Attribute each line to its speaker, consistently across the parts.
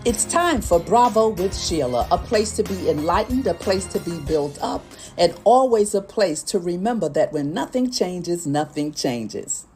Speaker 1: It's time for Bravo with Sheila, a place to be enlightened, a place to be built up, and always a place to remember that when nothing changes, nothing changes.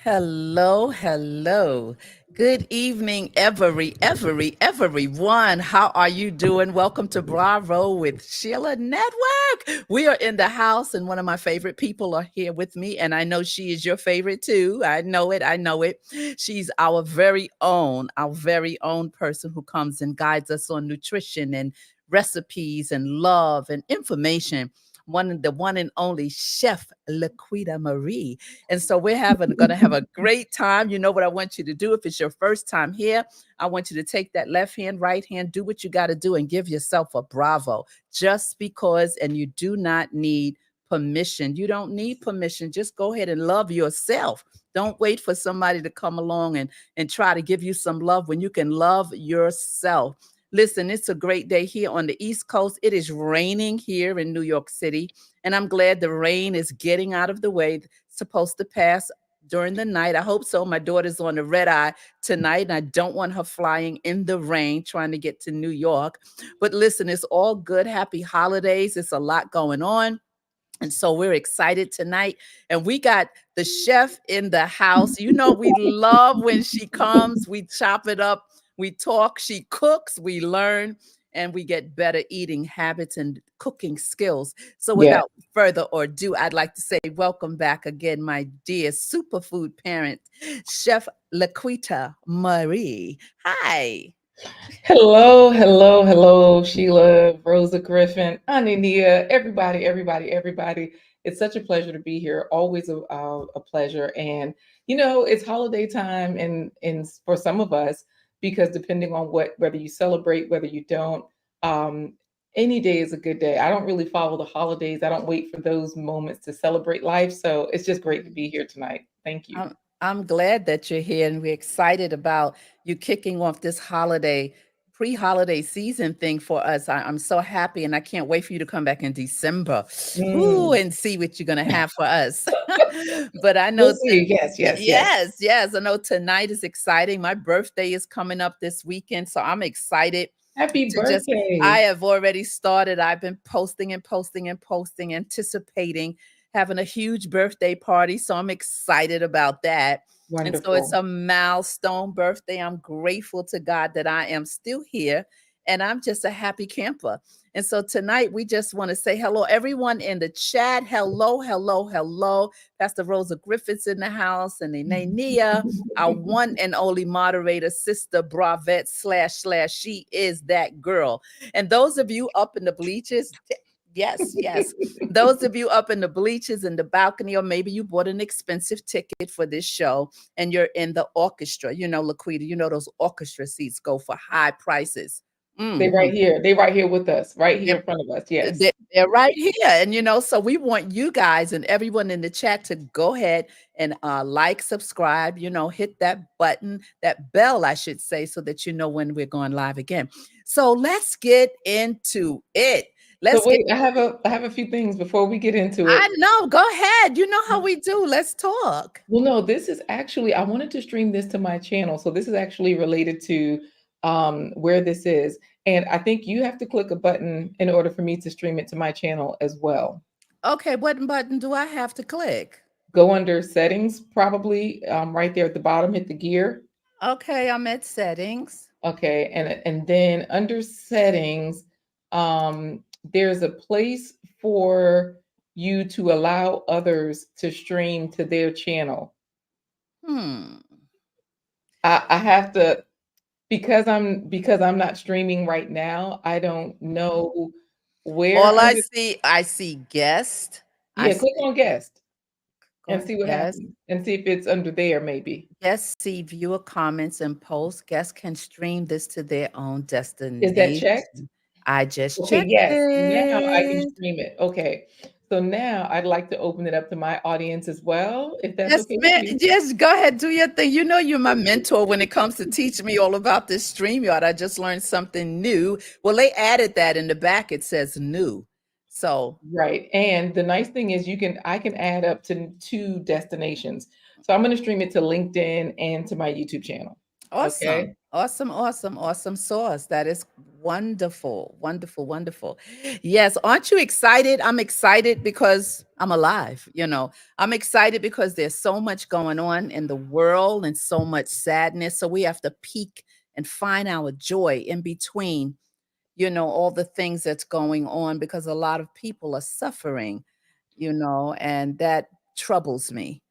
Speaker 1: Hello, hello. Good evening, everyone. How are you doing? Welcome to Bravo with Sheila Network. We are in the house, and one of my favorite people are here with me, and I know she is your favorite too. I know it. I know it. She's our very own person who comes and guides us on nutrition and recipes and love and information. The one and only Chef LaQuita Marie. And so we're going to have a great time. You know what I want you to do. If it's your first time here, I want you to take that left hand, right hand, do what you got to do and give yourself a bravo just because. And you do not need permission. You don't need permission. Just go ahead and love yourself. Don't wait for somebody to come along and try to give you some love when you can love yourself. Listen, it's a great day here on the East Coast. It is raining here in New York City, and I'm glad the rain is getting out of the way. It's supposed to pass during the night. I hope so. My daughter's on the red eye tonight, and I don't want her flying in the rain trying to get to New York. But listen, it's all good. Happy holidays. It's a lot going on. And so we're excited tonight. And we got the chef in the house. You know, we love when she comes. We chop it up. We talk, she cooks, we learn, and we get better eating habits and cooking skills. So without further ado, I'd like to say welcome back again, my dear superfood parent, Chef LaQuita Marie. Hi.
Speaker 2: Hello, Sheila, Rosa Griffin, Ania, everybody. It's such a pleasure to be here. Always a pleasure. And, you know, it's holiday time and for some of us, because depending on whether you celebrate, whether you don't, any day is a good day. I don't really follow the holidays. I don't wait for those moments to celebrate life. So it's just great to be here tonight. Thank you.
Speaker 1: I'm glad that you're here, and we're excited about you kicking off this pre-holiday season thing for us. I'm so happy, and I can't wait for you to come back in December. Ooh, and see what you're going to have for us. But I know,
Speaker 2: we'll see. Yes.
Speaker 1: I know tonight is exciting. My birthday is coming up this weekend, so I'm excited.
Speaker 2: Happy birthday.
Speaker 1: I have already started. I've been posting, anticipating having a huge birthday party. So I'm excited about that.
Speaker 2: Wonderful.
Speaker 1: And so it's a milestone birthday. I'm grateful to God that I am still here, and I'm just a happy camper. And so tonight we just want to say hello, everyone in the chat. Hello. Pastor Rosa Griffith's in the house, and Nia, our one and only moderator, Sister Bravette / she is that girl. And those of you up in the bleachers, yes. Those of you up in the bleachers, in the balcony, or maybe you bought an expensive ticket for this show and you're in the orchestra. You know, LaQuita, you know those orchestra seats go for high prices.
Speaker 2: They're right here. They're right here with us, right here in front of us. Yes.
Speaker 1: They're right here. And, you know, so we want you guys and everyone in the chat to go ahead and like, subscribe, you know, hit that button, that bell, I should say, so that you know when we're going live again. So let's get into it.
Speaker 2: So
Speaker 1: Let's get.
Speaker 2: wait, I have a few things before we get into
Speaker 1: I
Speaker 2: it.
Speaker 1: know. Go ahead. You know how we do. Let's talk.
Speaker 2: Well, no, this is actually I wanted to stream this to my channel. So this is actually related to where this is. And I think you have to click a button in order for me to stream it to my channel as well.
Speaker 1: Okay, what button do I have to click?
Speaker 2: Go under settings, probably right there at the bottom, hit the gear.
Speaker 1: Okay, I'm at settings.
Speaker 2: Okay, and then under settings, there's a place for you to allow others to stream to their channel.
Speaker 1: Hmm.
Speaker 2: I have to because I'm not streaming right now. I don't know where
Speaker 1: All
Speaker 2: under.
Speaker 1: I see guest. I
Speaker 2: Yeah, click
Speaker 1: see
Speaker 2: on guest and
Speaker 1: go
Speaker 2: see what
Speaker 1: guest.
Speaker 2: happens and see if it's under there maybe.
Speaker 1: Guests see viewer comments and posts. Guests can stream this to their own
Speaker 2: Is that checked?
Speaker 1: destination. I just
Speaker 2: Okay,
Speaker 1: checked
Speaker 2: yes. Now I can
Speaker 1: it.
Speaker 2: stream it. Okay. So now I'd like to open it up to my audience as well, if that's
Speaker 1: Yes,
Speaker 2: okay with
Speaker 1: man.
Speaker 2: you.
Speaker 1: Yes, go ahead, do your thing. You know you're my mentor when it comes to teaching me all about this StreamYard. I just learned something new. Well, they added that in the back. It says new. So
Speaker 2: Right. And the nice thing is I can add up to 2 destinations. So I'm going to stream it to LinkedIn and to my YouTube channel. Okay?
Speaker 1: awesome. Awesome, awesome, awesome sauce. That is wonderful. Wonderful, wonderful. Yes, aren't you excited? I'm excited because I'm alive, you know. I'm excited because there's so much going on in the world and so much sadness. So we have to peak and find our joy in between, you know, all the things that's going on because a lot of people are suffering, you know, and that troubles me.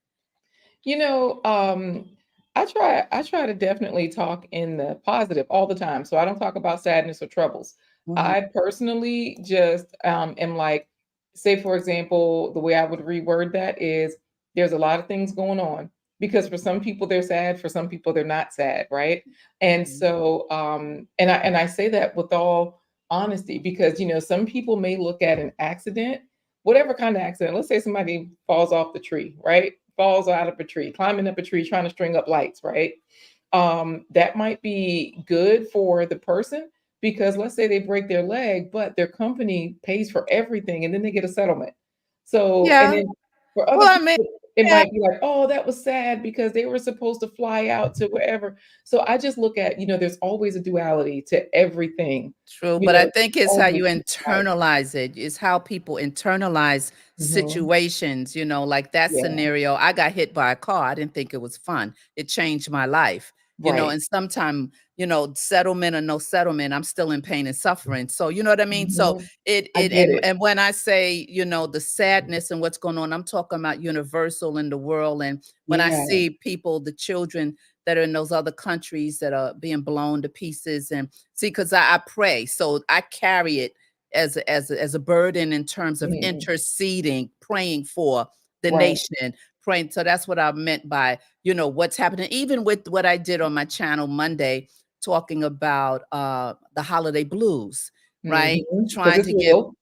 Speaker 2: You know, I try to definitely talk in the positive all the time. So I don't talk about sadness or troubles.
Speaker 1: Mhm.
Speaker 2: I personally just am like, say for example, the way I would reword that is there's a lot of things going on because for some people they're sad, for some people they're not sad, right? And
Speaker 1: Mhm.
Speaker 2: so and I say that with all honesty because some people may look at an accident, whatever kind of accident. Let's say somebody falls off the tree, right? Falls out of a tree, climbing up a tree, trying to string up lights, right? That might be good for the person because let's say they break their leg, but their company pays for everything and then they get a settlement. So, and
Speaker 1: Yeah.
Speaker 2: then for other
Speaker 1: Well, I mean,
Speaker 2: people, it
Speaker 1: yeah,
Speaker 2: might be like, oh, that was sad because they were supposed to fly out to wherever. So I just look at, there's always a duality to everything.
Speaker 1: true, but I think it's how
Speaker 2: Always
Speaker 1: you
Speaker 2: in life.
Speaker 1: internalize it. It's how people internalize
Speaker 2: Mhm.
Speaker 1: situations, you know, like that
Speaker 2: Yeah,
Speaker 1: scenario. I got hit by a car. I didn't think it was fun. It changed my life, you know,
Speaker 2: right.
Speaker 1: and sometime, you know, settlement or no settlement, I'm still in pain and suffering. So, you know what I mean? So
Speaker 2: Mhm.
Speaker 1: it
Speaker 2: I
Speaker 1: it
Speaker 2: get it.
Speaker 1: and when I say, you know, the sadness and what's going on, I'm talking about universal in the world. And when I
Speaker 2: Yeah.
Speaker 1: see people, the children that are in those other countries that are being blown to pieces and see, because I pray, so I carry it as a burden in terms of
Speaker 2: Mhm.
Speaker 1: interceding, praying for the
Speaker 2: Right.
Speaker 1: nation, praying. So that's what I meant by, you know, what's happening. Even with what I did on my channel Monday, talking about the holiday blues, right?
Speaker 2: Mhm. 'Cause
Speaker 1: Trying
Speaker 2: it's
Speaker 1: to give
Speaker 2: real.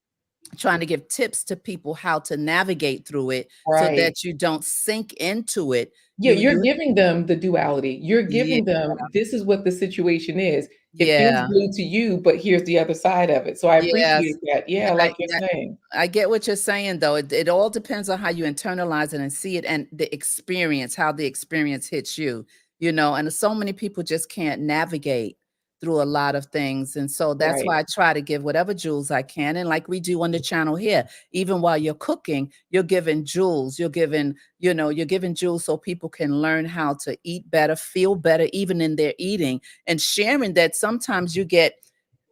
Speaker 1: trying to give tips to people how to navigate through it so
Speaker 2: Right.
Speaker 1: that you don't sink into it.
Speaker 2: Yeah,
Speaker 1: You
Speaker 2: you're
Speaker 1: you
Speaker 2: giving them the duality. You're
Speaker 1: yeah,
Speaker 2: giving them, "This is what the situation is. It feels
Speaker 1: yeah.
Speaker 2: blue to you, but here's the other side of it." So I appreciate
Speaker 1: Yes.
Speaker 2: that. Yeah,
Speaker 1: And
Speaker 2: like you're saying.
Speaker 1: I get what you're saying, though. It all depends on how you internalize it and see it and the experience, how the experience hits you, you know, and so many people just can't navigate through a lot of things. And so that's
Speaker 2: Right,
Speaker 1: why I try to give whatever jewels I can. And like we do on the channel here, even while you're cooking, you're giving jewels, you're giving, you know, you're giving jewels so people can learn how to eat better, feel better, even in their eating, and sharing that sometimes you get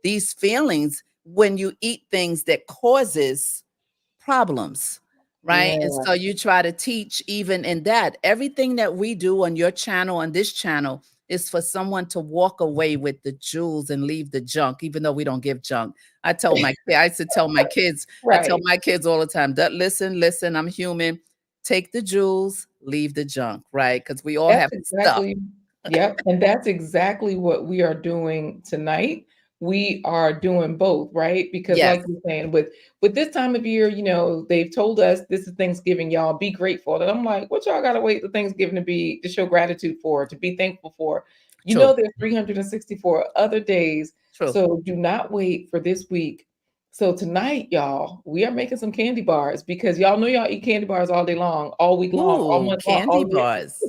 Speaker 1: these feelings when you eat things that causes problems, right? And
Speaker 2: yeah.
Speaker 1: so you try to teach even in that. Everything that we do on your channel, on this channel, is for someone to walk away with the jewels and leave the junk, even though we don't give junk. I used to tell my kids, I tell
Speaker 2: Right.
Speaker 1: my kids all the time, that listen, listen, I'm human. Take the jewels, leave the junk, right? Because we all
Speaker 2: That's
Speaker 1: have stuff.
Speaker 2: exactly Yep, and that's exactly what we are doing tonight. We are doing both, right? Because
Speaker 1: Yes,
Speaker 2: like you're saying, with this time of year, they've told us this is Thanksgiving, y'all be grateful. And I'm like, what y'all gotta wait till Thanksgiving to show gratitude for, to be thankful for?
Speaker 1: true,
Speaker 2: There's 364 other days.
Speaker 1: true.
Speaker 2: So do not wait for this week So tonight, y'all, we are making some candy bars because y'all know y'all eat candy bars all day long, all week long, all
Speaker 1: Ooh,
Speaker 2: month long,
Speaker 1: candy
Speaker 2: all year.
Speaker 1: bars.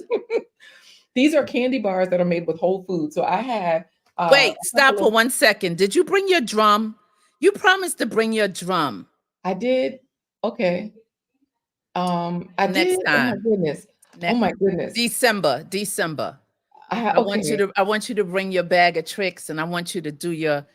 Speaker 2: These are candy bars that are made with whole food. So I have
Speaker 1: Wait,
Speaker 2: a
Speaker 1: stop
Speaker 2: couple
Speaker 1: for
Speaker 2: of,
Speaker 1: 1 second. Did you bring your drum? You promised to bring your drum
Speaker 2: I did, okay. I
Speaker 1: next
Speaker 2: did. Oh my
Speaker 1: time.
Speaker 2: goodness. Oh
Speaker 1: Ne-
Speaker 2: my goodness.
Speaker 1: December.
Speaker 2: Okay.
Speaker 1: I want you to bring your bag of tricks, and I want you to do your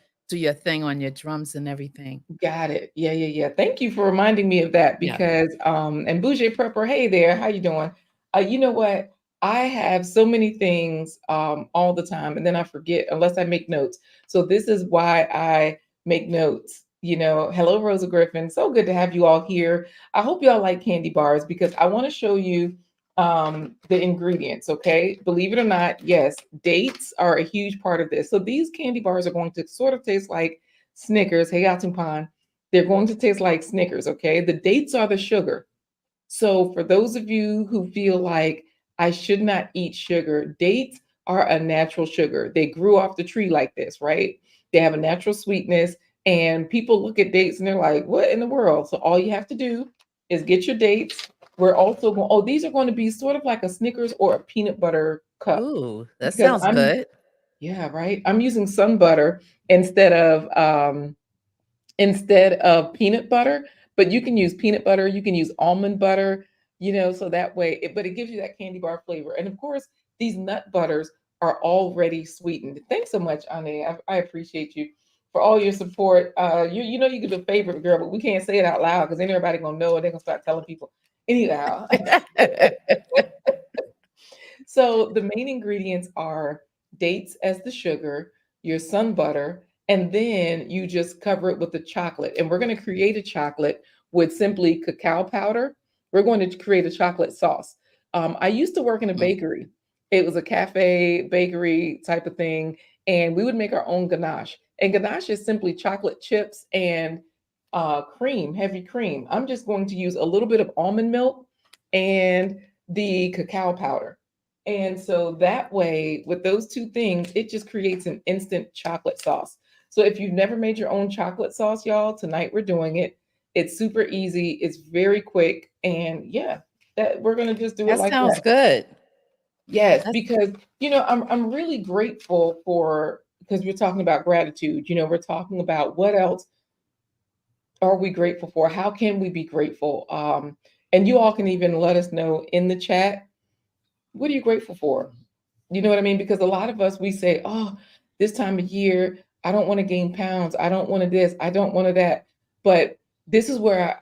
Speaker 1: thing on your drums and everything.
Speaker 2: Got it. Yeah, yeah, yeah. Thank you for reminding me of that
Speaker 1: Yeah.
Speaker 2: because and Bougie Prepper, hey there, how you doing? You know what? I have so many things all the time and then I forget unless I make notes. So this is why I make notes. You know, hello Rosa Griffin. So good to have you all here. I hope y'all like candy bars because I want to show you the ingredients, okay? Believe it or not, yes, dates are a huge part of this. So these candy bars are going to sort of taste like Snickers, hey Pan, they're going to taste like Snickers, okay? The dates are the sugar. So for those of you who feel like I should not eat sugar, dates are a natural sugar. They grew off the tree like this, right? They have a natural sweetness and people look at dates and they're like, "What in the world?" So all you have to do is get your dates. We're also going, oh, these are going to be sort of like a Snickers or a peanut butter cup
Speaker 1: Ooh, that
Speaker 2: because
Speaker 1: sounds good.
Speaker 2: yeah, right. I'm using sun butter instead of instead of peanut butter, but you can use peanut butter, you can use almond butter, you know, so that way but it gives you that candy bar flavor. And of course, these nut butters are already sweetened. Thanks so much, Ane. I appreciate you for all your support. You know you can do a favor, girl, but we can't say it out loud because then everybody gonna know it. They're gonna start telling people. Anyhow, so the main ingredients are dates as the sugar, your sun butter, and then you just cover it with the chocolate. And we're going to create a chocolate with simply cacao powder. We're going to create a chocolate sauce. I used to work in a
Speaker 1: Mm,
Speaker 2: bakery. It was a cafe bakery type of thing, and we would make our own ganache. And ganache is simply chocolate chips and cream, heavy cream. I'm just going to use a little bit of almond milk and the cacao powder. And so that way, with those two things, it just creates an instant chocolate sauce. So if you've never made your own chocolate sauce, y'all, tonight we're doing it. It's super easy, it's very quick, and yeah, that we're gonna just do it
Speaker 1: that
Speaker 2: like
Speaker 1: sounds
Speaker 2: that.
Speaker 1: good.
Speaker 2: Yes,
Speaker 1: That's
Speaker 2: because I'm really grateful for because we're talking about gratitude. You know, we're talking about what else are we grateful for? How can we be grateful? And you all can even let us know in the chat, what are you grateful for? You know what I mean? Because a lot of us, we say, oh, this time of year, I don't want to gain pounds. I don't want to this. I don't want to that. But this is where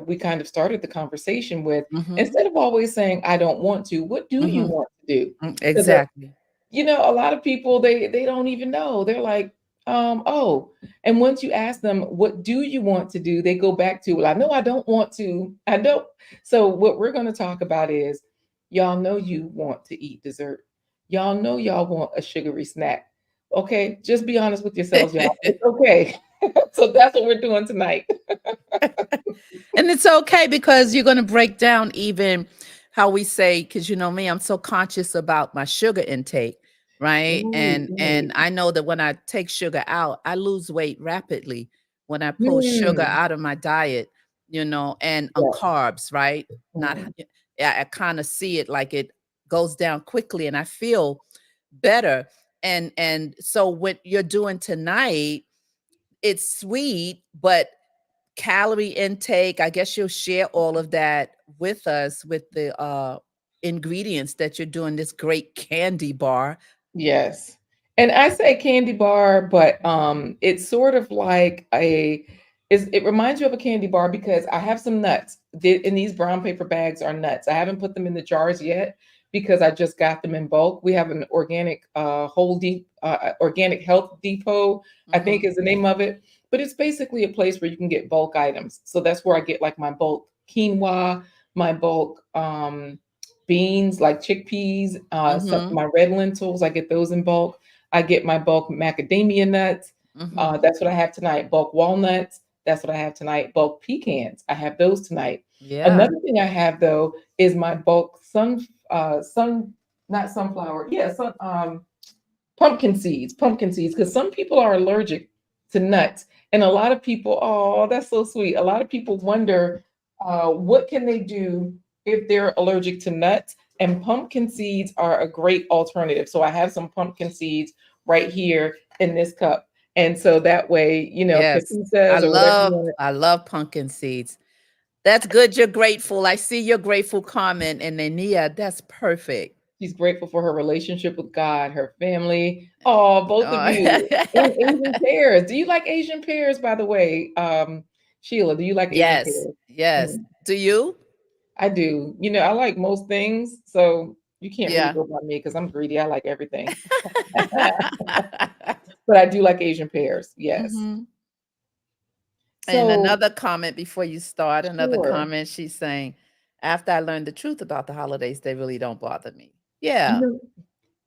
Speaker 2: we kind of started the conversation with,
Speaker 1: mhm.
Speaker 2: instead of always saying, I don't want to, what do you
Speaker 1: Mhm.
Speaker 2: want to do? Because,
Speaker 1: Exactly.
Speaker 2: you know, a lot of people, they don't even know. They're like, oh. And once you ask them, what do you want to do? They go back to, well, I know I don't want to. I don't. So what we're going to talk about is, y'all know you want to eat dessert. Y'all know y'all want a sugary snack. Okay, just be honest with yourselves, y'all. It's okay. So that's what we're doing tonight.
Speaker 1: And it's okay because you're going to break down even how we say, because you know me, I'm so conscious about my sugar intake, right?
Speaker 2: Right,
Speaker 1: And
Speaker 2: right.
Speaker 1: I know that when I take sugar out, I lose weight rapidly when I pull sugar
Speaker 2: Hmm.
Speaker 1: out of my diet, you know, and on
Speaker 2: Yeah.
Speaker 1: carbs, right? Not
Speaker 2: Mhm.
Speaker 1: yeah, I kind of see it like it goes down quickly and I feel better. And so what you're doing tonight, it's sweet, but calorie intake, I guess you'll share all of that with us with the ingredients that you're doing this great candy bar.
Speaker 2: Yes. And I say candy bar, but it's sort of like it reminds you of a candy bar because I have some nuts. In these brown paper bags are nuts. I haven't put them in the jars yet because I just got them in bulk. We have an organic organic health depot, I think
Speaker 1: Mhm.
Speaker 2: is the name of it. But it's basically a place where you can get bulk items. So that's where I get like my bulk quinoa, my bulk beans like chickpeas, some
Speaker 1: Mhm.
Speaker 2: my red lentils, I get those in bulk. I get my bulk macadamia nuts.
Speaker 1: Mhm.
Speaker 2: That's what I have tonight. Bulk walnuts. That's what I have tonight. Bulk pecans. I have those tonight.
Speaker 1: Yeah.
Speaker 2: Another thing I have though is my bulk sun not sunflower. Yeah, pumpkin seeds. Pumpkin seeds because some people are allergic to nuts. And a lot of people, oh, that's so sweet. A lot of people wonder what can they do if they're allergic to nuts? And pumpkin seeds are a great alternative. So I have some pumpkin seeds right here in this cup. And so that way,
Speaker 1: Yes.
Speaker 2: pepitas or whatever you want.
Speaker 1: I love pumpkin seeds. That's good. You're grateful. I see your grateful comment. And then, Nia, that's perfect.
Speaker 2: She's grateful for her relationship with God, her family. Oh, both of
Speaker 1: Oh.
Speaker 2: you. And Asian pears. Do you like Asian pears, by the way? Sheila, do you like Asian
Speaker 1: Yes.
Speaker 2: pears?
Speaker 1: Yes.
Speaker 2: Mhm.
Speaker 1: Do you?
Speaker 2: I do. I like most things, so you can't really
Speaker 1: Yeah.
Speaker 2: go by me because I'm greedy. I like everything. But I do like Asian pears. Yes.
Speaker 1: Hmm. And
Speaker 2: So
Speaker 1: another comment before you start, another
Speaker 2: sure.
Speaker 1: comment, she's saying, after I learned the truth about the holidays, they really don't bother me.
Speaker 2: You
Speaker 1: Yeah.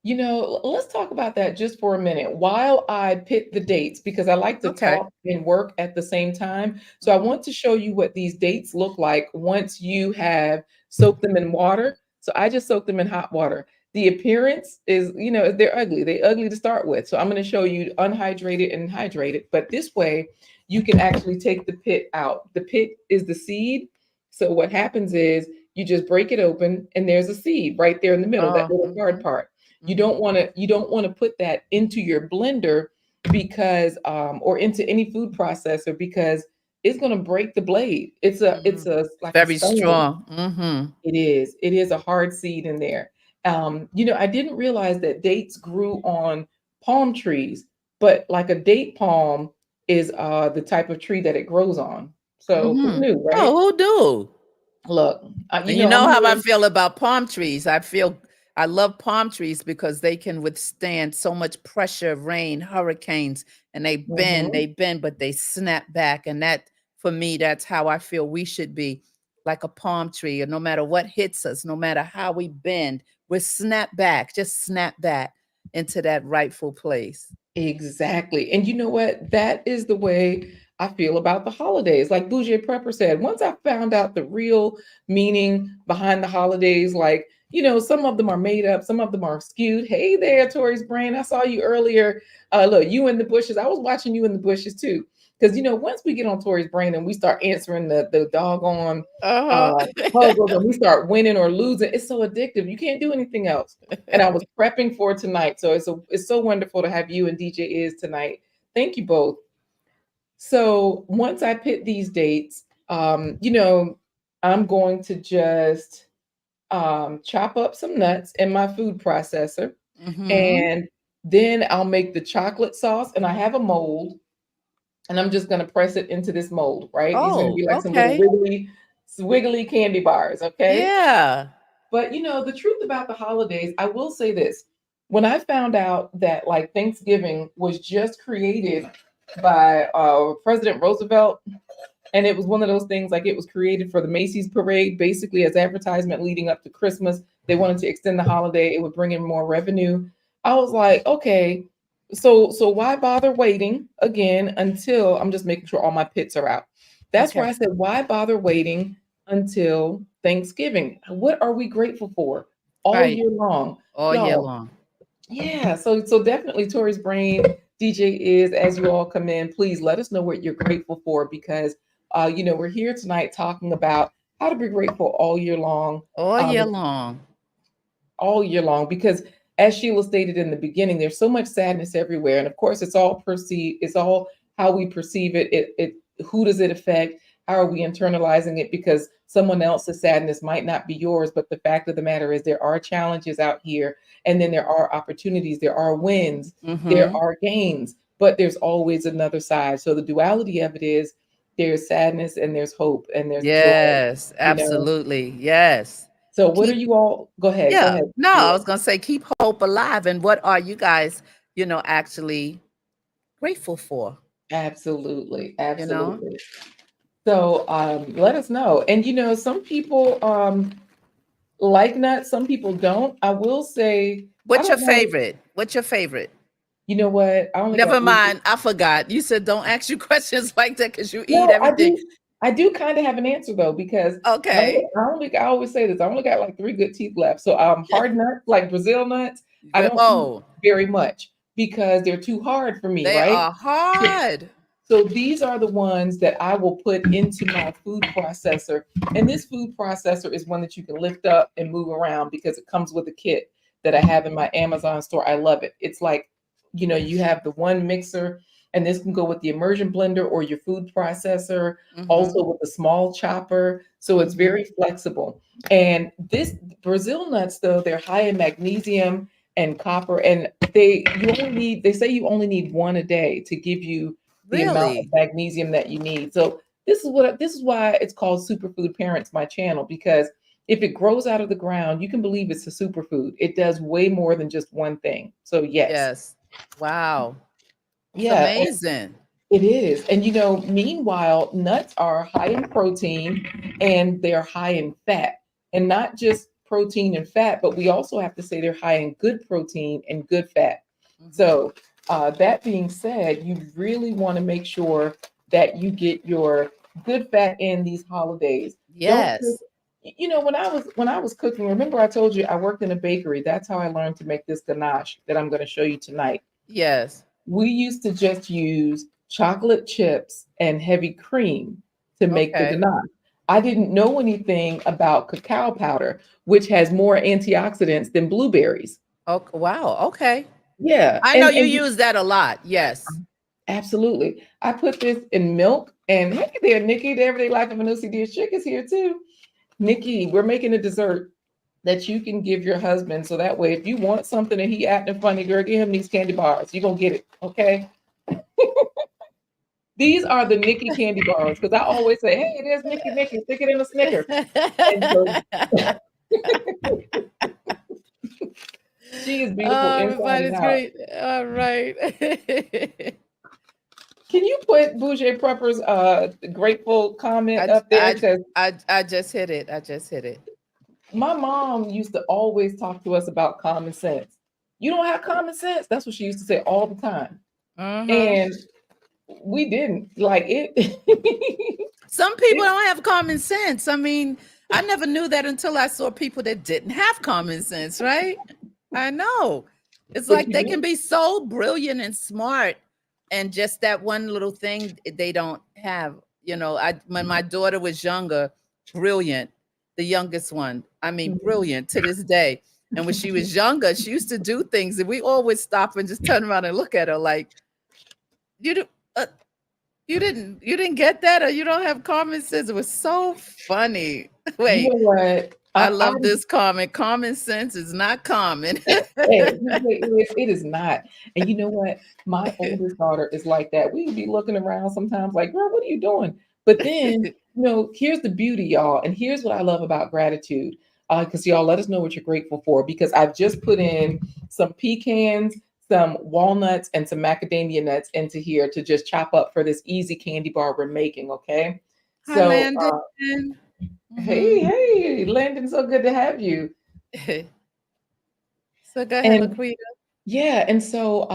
Speaker 2: know, let's talk about that just for a minute while I pick the dates because I like to
Speaker 1: Okay.
Speaker 2: talk and work at the same time. So I
Speaker 1: Hmm.
Speaker 2: want to show you what these dates look like once you have soaked them in water. So I just soaked them in hot water. The appearance is, they're ugly. They're ugly to start with. So I'm going to show you unhydrated and hydrated. But this way, you can actually take the pit out. The pit is the seed. So what happens is you just break it open and there's a seed right there in the middle, that
Speaker 1: Oh,
Speaker 2: little hard
Speaker 1: hmm.
Speaker 2: part. You
Speaker 1: Hmm.
Speaker 2: don't want to put that into your blender because or into any food processor because it's going to break the blade.
Speaker 1: Hmm.
Speaker 2: It's a
Speaker 1: It's
Speaker 2: like a
Speaker 1: very
Speaker 2: stone.
Speaker 1: strong. Hmm.
Speaker 2: It is. It is a hard seed in there. I didn't realize that dates grew on palm trees, but like a date palm is the type of tree that it grows on. So who
Speaker 1: Hmm.
Speaker 2: knew, right?
Speaker 1: Oh, who do?
Speaker 2: Look,
Speaker 1: And you know
Speaker 2: I'm
Speaker 1: how I
Speaker 2: here.
Speaker 1: feel about palm trees. I love palm trees because they can withstand so much pressure, rain, hurricanes, and
Speaker 2: Mhm.
Speaker 1: they bend, but they snap back. And that, for me, that's how I feel we should be, like a palm tree. And no matter what hits us, no matter how we bend, we snap back, just snap back into that rightful place.
Speaker 2: Exactly. And you know what? That is the way I feel about the holidays. Like Bougie Prepper said, once I found out the real meaning behind the holidays, like, some of them are made up, some of them are skewed. Hey there, Tori's brain. I saw you earlier. Look, you in the bushes. I was watching you in the bushes too. Because once we get on Tori's brain and we start answering the doggone
Speaker 1: Uh
Speaker 2: puzzles and we start winning or losing, it's so addictive. You can't do anything else. And I
Speaker 1: huh.
Speaker 2: was prepping for tonight. So it's so wonderful to have you and DJ Is tonight. Thank you both. So once I pick these dates, I'm going to just chop up some nuts in my food processor.
Speaker 1: Hmm.
Speaker 2: And then I'll make the chocolate sauce. And I have a mold. And I'm just going to press it into this mold, right? These are going to
Speaker 1: Oh,
Speaker 2: be like some little
Speaker 1: okay.
Speaker 2: wiggly candy bars, okay?
Speaker 1: Yeah.
Speaker 2: But the truth about the holidays, I will say this. When I found out that like Thanksgiving was just created by President Roosevelt, and it was one of those things like it was created for the Macy's parade, basically as advertisement leading up to Christmas. They wanted to extend the holiday, it would bring in more revenue. I was like, okay, so why bother waiting again until I'm just making sure all my pits are out. That's why
Speaker 1: Okay.
Speaker 2: I said, why bother waiting until Thanksgiving? What are we grateful for all
Speaker 1: Right.
Speaker 2: year long?
Speaker 1: All year
Speaker 2: Y'all,
Speaker 1: long.
Speaker 2: yeah, so definitely Tori's brain, DJ Is, as you all come in, please let us know what you're grateful for because we're here tonight talking about how to be grateful
Speaker 1: All
Speaker 2: um,
Speaker 1: year long.
Speaker 2: all year long because as Sheila stated in the beginning, there's so much sadness everywhere. And of course it's all perceived, it's all how we perceive it. It who does it affect? How are we internalizing it? Because someone else's sadness might not be yours. But the fact of the matter is there are challenges out here, and then there are opportunities, there are wins, there
Speaker 1: Mhm.
Speaker 2: are gains, but there's always another side. So the duality of it is there's sadness and there's hope and there's joy,
Speaker 1: Yes,
Speaker 2: you know.
Speaker 1: absolutely. Yes.
Speaker 2: So what are
Speaker 1: Keep
Speaker 2: you all go
Speaker 1: Yeah.
Speaker 2: ahead,
Speaker 1: No, I
Speaker 2: Sheila.
Speaker 1: was gonna say keep hope alive. And what are you guys, actually grateful for?
Speaker 2: Absolutely,
Speaker 1: You know?
Speaker 2: absolutely. So let us know. And some people like nuts, some people don't. I will say, I
Speaker 1: What's your
Speaker 2: don't know.
Speaker 1: favorite? What's your favorite?
Speaker 2: You know what? I only got
Speaker 1: Never
Speaker 2: three.
Speaker 1: mind. I forgot. You said don't ask you questions like that because you eat
Speaker 2: No,
Speaker 1: everything.
Speaker 2: I do kind of have an answer though, because
Speaker 1: Okay.
Speaker 2: I always say this. I only got like three good teeth left. So hard nuts, like Brazil nuts, I don't eat
Speaker 1: Oh,
Speaker 2: very much because they're too hard for me,
Speaker 1: they
Speaker 2: right?
Speaker 1: are hard.
Speaker 2: So these are the ones that I will put into my food processor. And this food processor is one that you can lift up and move around because it comes with a kit that I have in my Amazon store. I love it. It's like, you have the one mixer, and this can go with the immersion blender or your food processor,
Speaker 1: Mm-hmm.
Speaker 2: also with the small chopper. So it's
Speaker 1: Mm-hmm.
Speaker 2: very flexible. And this Brazil nuts, though, they're high in magnesium and copper, and they say you only need one a day to give you the amount of
Speaker 1: Really?
Speaker 2: magnesium that you need. So this is why it's called Superfood Parents, my channel, because if it grows out of the ground, you can believe it's a superfood. It does way more than just one thing. So yes.
Speaker 1: Yes. Wow. It's
Speaker 2: Yeah,
Speaker 1: amazing.
Speaker 2: it is. And meanwhile, nuts are high in protein and they're high in fat. And not just protein and fat, but we also have to say they're high in good protein and good fat.
Speaker 1: Mm-hmm.
Speaker 2: So, that being said, you really want to make sure that you get your good fat in these holidays. Don't
Speaker 1: Yes.
Speaker 2: when I was cooking, remember I told you I worked in a bakery. That's how I learned to make this ganache that I'm going to show you tonight.
Speaker 1: Yes.
Speaker 2: We used to just use chocolate chips and heavy cream to make the
Speaker 1: Okay.
Speaker 2: ganache. I didn't know anything about cacao powder, which has more antioxidants than blueberries.
Speaker 1: Okay. Wow. Okay.
Speaker 2: Yeah,
Speaker 1: I know
Speaker 2: and
Speaker 1: you
Speaker 2: and
Speaker 1: use that a lot. Yes.
Speaker 2: absolutely. I put this in milk, and hey there, Nikki, the everyday life of a Nusi Diaz chick is here too. Nikki, we're making a dessert that you can give your husband, so that way, if you want something and he acting funny, girl, give him these candy bars. You're gonna get it, okay? These are the Nikki candy bars because I always say, "Hey, there's Nikki, Nikki, stick it in a Snicker." And so she is beautiful
Speaker 1: Oh,
Speaker 2: inside and
Speaker 1: everybody's
Speaker 2: out.
Speaker 1: great. All right.
Speaker 2: Can you put Bouger Prepper's grateful comment
Speaker 1: I,
Speaker 2: up there?
Speaker 1: I,
Speaker 2: Because
Speaker 1: I just hit it. I just hit it.
Speaker 2: my mom used to always talk to us about common sense. You don't have common sense. That's what she used to say all the time.
Speaker 1: Mm-hmm.
Speaker 2: And we didn't like it.
Speaker 1: Some people
Speaker 2: it
Speaker 1: don't have common sense. I mean, I never knew that until I saw people that didn't have common sense, right? I know. It's
Speaker 2: but
Speaker 1: like
Speaker 2: you
Speaker 1: they can
Speaker 2: do.
Speaker 1: be so brilliant and smart, and just that one little thing they don't have. I when my daughter was younger, brilliant, the youngest one. I mean,
Speaker 2: Mhm.
Speaker 1: brilliant to this day. And when she was younger, she used to do things, and we always stop and just turn around and look at her like, "You do, you didn't get that, or you don't have common sense." It was so funny.
Speaker 2: You
Speaker 1: Wait,
Speaker 2: know what?
Speaker 1: I
Speaker 2: I
Speaker 1: love this comment. Common sense is not common.
Speaker 2: it is not. And you know what? My oldest daughter is like that. We would be looking around sometimes like, girl, what are you doing? But then, here's the beauty, y'all. And here's what I love about gratitude. Because y'all let us know what you're grateful for. Because I've just put in some pecans, some walnuts, and some macadamia nuts into here to just chop up for this easy candy bar we're making. Okay.
Speaker 1: Hi,
Speaker 2: So,
Speaker 1: Landon.
Speaker 2: hey,
Speaker 1: Hmm.
Speaker 2: hey, Landon, so good to have you.
Speaker 1: So go ahead,
Speaker 2: And
Speaker 1: Laquita.
Speaker 2: yeah, and so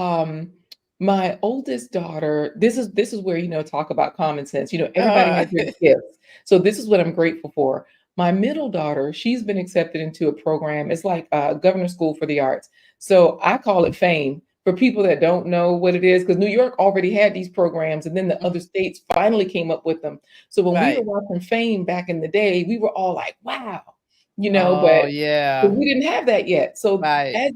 Speaker 2: my oldest daughter, this is where talk about common sense. Everybody
Speaker 1: Uh,
Speaker 2: has their gifts. So this is what I'm grateful for. My middle daughter, she's been accepted into a program. It's like Governor School for the Arts. So I call it FAME for people that don't know what it is, because New York already had these programs, and then the other states finally came up with them. So when we were
Speaker 1: right.
Speaker 2: watching FAME back in the day, we were all like, "Wow,"
Speaker 1: Oh
Speaker 2: but
Speaker 1: yeah.
Speaker 2: we didn't have that yet. So
Speaker 1: Right.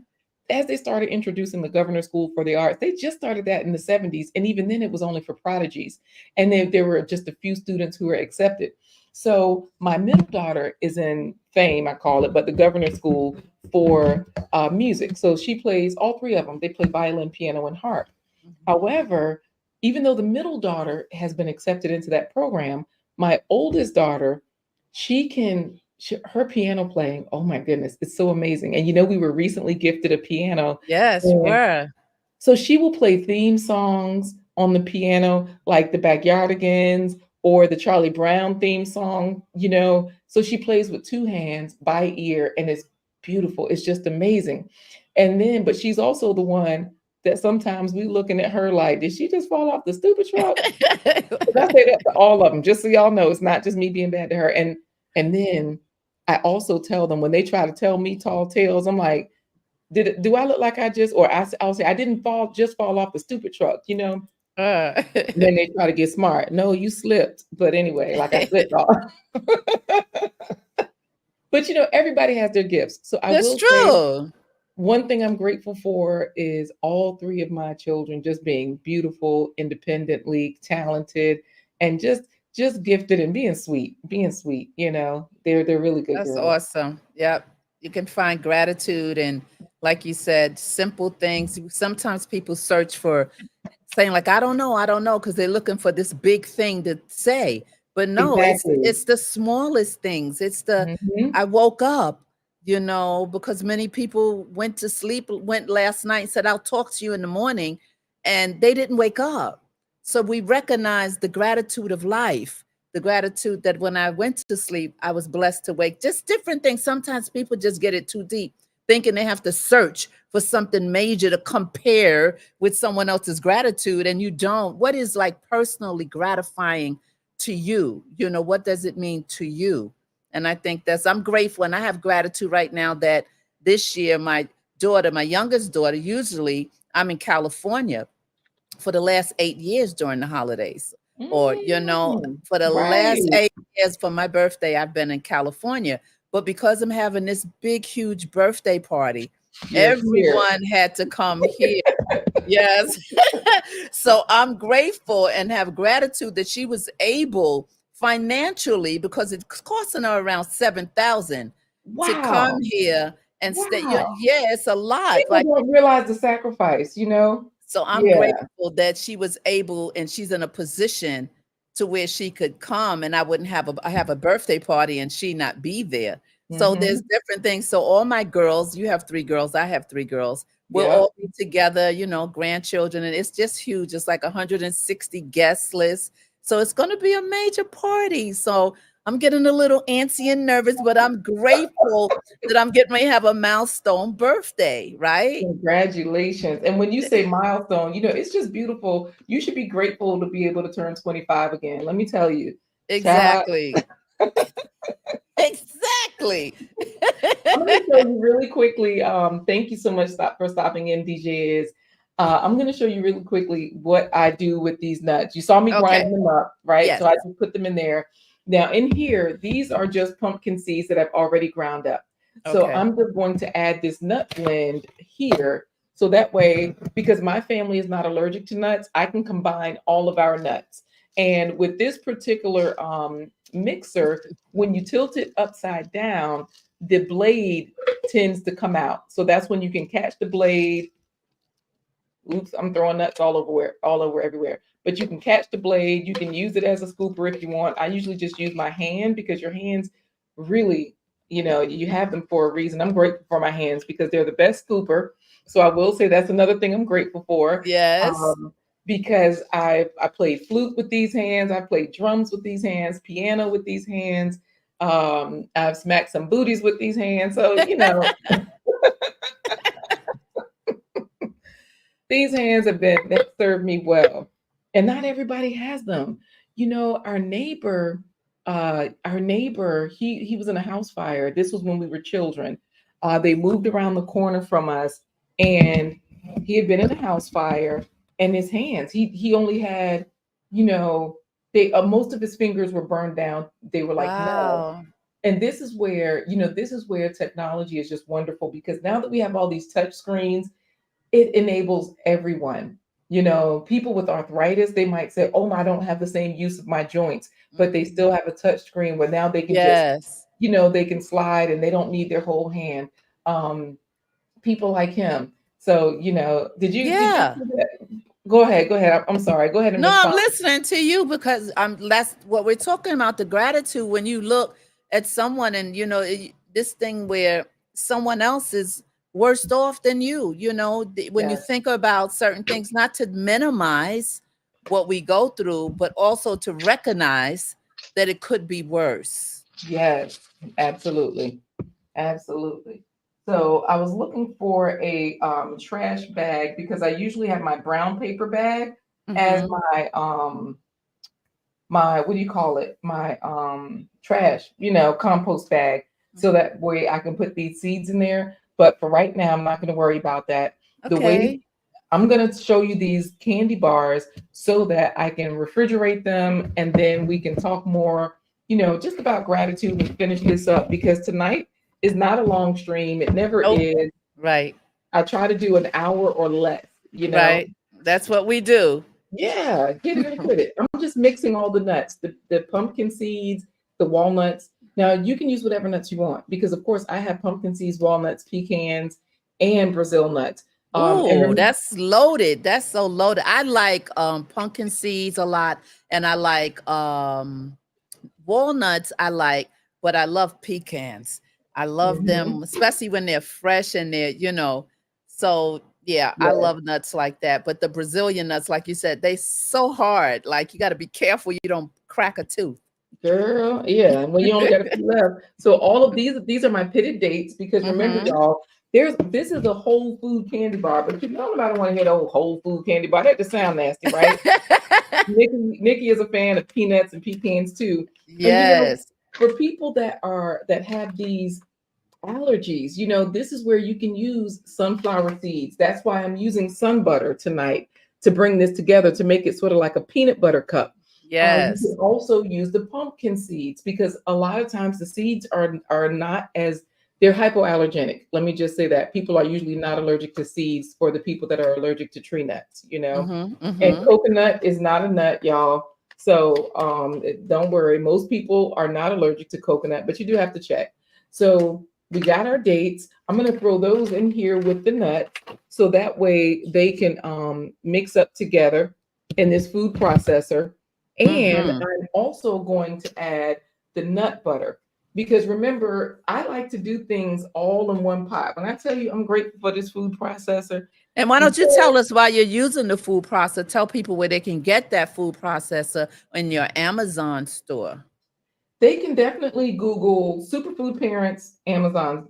Speaker 2: as they started introducing the Governor School for the Arts, they just started that in the 70s. And even then, it was only for prodigies. And then there were just a few students who were accepted. So my middle daughter is in FAME, I call it, but the Governor School for music. So she plays all three of them. They play violin, piano, and harp.
Speaker 1: Mhm.
Speaker 2: However, even though the middle daughter has been accepted into that program, my oldest daughter, her piano playing, oh my goodness, it's so amazing. And we were recently gifted a piano.
Speaker 1: Yes, you
Speaker 2: And
Speaker 1: were.
Speaker 2: so she will play theme songs on the piano, like the Backyardigans or the Charlie Brown theme song. So she plays with two hands by ear, and it's beautiful. It's just amazing. And then, but she's also the one that sometimes we looking at her like, did she just fall off the stupid truck? 'Cause I say that to all of them, just so y'all know, it's not just me being bad to her. And then I also tell them when they try to tell me tall tales, I'm like, do I look like I just, or I'll say, I didn't fall off the stupid truck.
Speaker 1: Uh.
Speaker 2: And then they try to get smart. No, you slipped. But anyway, like I slipped off. But everybody has their gifts. So I
Speaker 1: That's
Speaker 2: will say
Speaker 1: true.
Speaker 2: one thing I'm grateful for is all three of my children just being beautiful, independently talented, and just gifted and being sweet, being sweet. They're really good
Speaker 1: That's
Speaker 2: girls.
Speaker 1: awesome. Yep. You can find gratitude and, like you said, simple things. Sometimes people search for saying like, I don't know, because they're looking for this big thing to say. But no,
Speaker 2: Exactly.
Speaker 1: it's the smallest things. It's the
Speaker 2: Hmm.
Speaker 1: I woke up, because many people went to sleep, went last night and said, I'll talk to you in the morning, and they didn't wake up. So we recognize the gratitude of life, the gratitude that when I went to sleep, I was blessed to wake. Just different things. Sometimes people just get it too deep, thinking they have to search for something major to compare with someone else's gratitude, and you don't. What is like personally gratifying to you? What does it mean to you? And I think I'm grateful, and I have gratitude right now that this year my daughter, my youngest daughter, usually I'm in California for the last 8 years during the holidays. Or, for the last
Speaker 2: Right.
Speaker 1: 8 years for my birthday, I've been in California. But because I'm having this big, huge birthday party,
Speaker 2: You're here.
Speaker 1: everyone had to come here. Yes. So I'm grateful and have gratitude that she was able financially, because it's costing her around 7,000 to come
Speaker 2: Wow.
Speaker 1: here and stay.
Speaker 2: Wow.
Speaker 1: Yeah, it's a lot.
Speaker 2: People
Speaker 1: Like,
Speaker 2: don't realize the sacrifice.
Speaker 1: so I'm
Speaker 2: Yeah.
Speaker 1: grateful that she was able, and she's in a position to where she could come, and I have a birthday party and she not be there. So there's
Speaker 2: Hmm.
Speaker 1: different things. So all my girls, you have three girls, I have three girls. We'll
Speaker 2: Yep.
Speaker 1: all be together, grandchildren, and it's just huge. It's like 160 guest list. So it's going to be a major party. So I'm getting a little antsy and nervous, but I'm grateful that I'm getting ready to have a milestone birthday, right?
Speaker 2: Congratulations. And when you say milestone, it's just beautiful. You should be grateful to be able to turn 25 again. Let me tell you, child,
Speaker 1: Exactly. Exactly.
Speaker 2: I'm going to show you really quickly. Thank you so much for stopping in, DJ. I'm going to show you really quickly what I do with these nuts. You saw me
Speaker 1: Okay.
Speaker 2: grinding them up, right?
Speaker 1: Yes.
Speaker 2: So I just put them in there. Now, in here, these are just pumpkin seeds that I've already ground up. So
Speaker 1: Okay.
Speaker 2: I'm just going to add this nut blend here. So that way, because my family is not allergic to nuts, I can combine all of our nuts. And with this particular mixer, when you tilt it upside down, the blade tends to come out. So that's when you can catch the blade. Oops, I'm throwing nuts all over everywhere. But you can catch the blade. You can use it as a scooper if you want. I usually just use my hand because your hands really, you have them for a reason. I'm grateful for my hands because they're the best scooper. So I will say that's another thing I'm grateful for.
Speaker 1: Yes.
Speaker 2: Um, because I played flute with these hands, I played drums with these hands, piano with these hands. I've smacked some booties with these hands. So, these hands that served me well. And not everybody has them. Our neighbor, he was in a house fire. This was when we were children. They moved around the corner from us, and he had been in a house fire. And his hands, he only had, you know, they most of his fingers were burned down. They were like no.
Speaker 1: Wow.
Speaker 2: And this is where technology is just wonderful because now that we have all these touch screens, it enables everyone. People with arthritis, they might say, "Oh, I don't have the same use of my joints," but they
Speaker 1: Mhm.
Speaker 2: still have a touch screen where now they can just,
Speaker 1: Yes.
Speaker 2: they can slide and they don't need their whole hand. Um, People like him. So, did you
Speaker 1: Yeah.
Speaker 2: see that? Go ahead, go ahead. I'm sorry. Go ahead and
Speaker 1: No, I'm
Speaker 2: respond.
Speaker 1: listening to you because that's what we're talking about, the gratitude when you look at someone, and this thing where someone else is worse off than you, when you
Speaker 2: Yes,
Speaker 1: think about certain things, not to minimize what we go through, but also to recognize that it could be worse.
Speaker 2: yes, absolutely. Absolutely. So I was looking for a trash bag because I usually have my brown paper bag as
Speaker 1: Mhm.
Speaker 2: my what do you call it? My trash, compost bag. So
Speaker 1: Mhm.
Speaker 2: that way I can put these seeds in there. But for right now, I'm not going to worry about that. The way
Speaker 1: Okay.
Speaker 2: I'm going to show you these candy bars so that I can refrigerate them, and then we can talk more, just about gratitude and finish this up, because tonight is not a long stream. It never
Speaker 1: Nope.
Speaker 2: is.
Speaker 1: Right.
Speaker 2: I try to do an hour or less.
Speaker 1: Right. That's what we do.
Speaker 2: Yeah, get it and quit it. I'm just mixing all the nuts, the pumpkin seeds, the walnuts. Now you can use whatever nuts you want, because of course I have pumpkin seeds, walnuts, pecans, and Brazil nuts. And
Speaker 1: Ooh,
Speaker 2: remember,
Speaker 1: that's loaded. That's so loaded. I like pumpkin seeds a lot, and I like walnuts. I like, but I love pecans. I love
Speaker 2: mhm,
Speaker 1: them, especially when they're fresh and so yeah, I
Speaker 2: yeah,
Speaker 1: love nuts like that. But the Brazilian nuts, like you said, they so hard. Like you got to be careful you don't crack a tooth.
Speaker 2: girl, yeah. And when you only got a few left, so all of these are my pitted dates, because remember,
Speaker 1: Mm-hmm.
Speaker 2: y'all, this is a whole food candy bar, but nobody want to hear the whole food candy bar. That just sound nasty, right? Nikki is a fan of peanuts and pecans too. And
Speaker 1: Yes.
Speaker 2: for people that have these allergies, this is where you can use sunflower seeds. That's why I'm using sun butter tonight to bring this together, to make it sort of like a peanut butter cup. You can
Speaker 1: Yes.
Speaker 2: also use the pumpkin seeds, because a lot of times the seeds are not as, they're hypoallergenic. Let me just say that people are usually not allergic to seeds for the people that are allergic to tree nuts.
Speaker 1: Mm-hmm.
Speaker 2: And
Speaker 1: Mm-hmm.
Speaker 2: coconut is not a nut, y'all. So don't worry. Most people are not allergic to coconut, but you do have to check. So we got our dates. I'm going to throw those in here with the nut, so that way they can mix up together in this food processor. And
Speaker 1: Mm-hmm.
Speaker 2: I'm also going to add the nut butter, because remember, I like to do things all in one pot. When I tell you I'm grateful for this food processor,
Speaker 1: And why don't you
Speaker 2: because
Speaker 1: tell us why you're using the food processor? Tell people where they can get that food processor in your Amazon store.
Speaker 2: they can definitely Google Superfood Parents Amazon,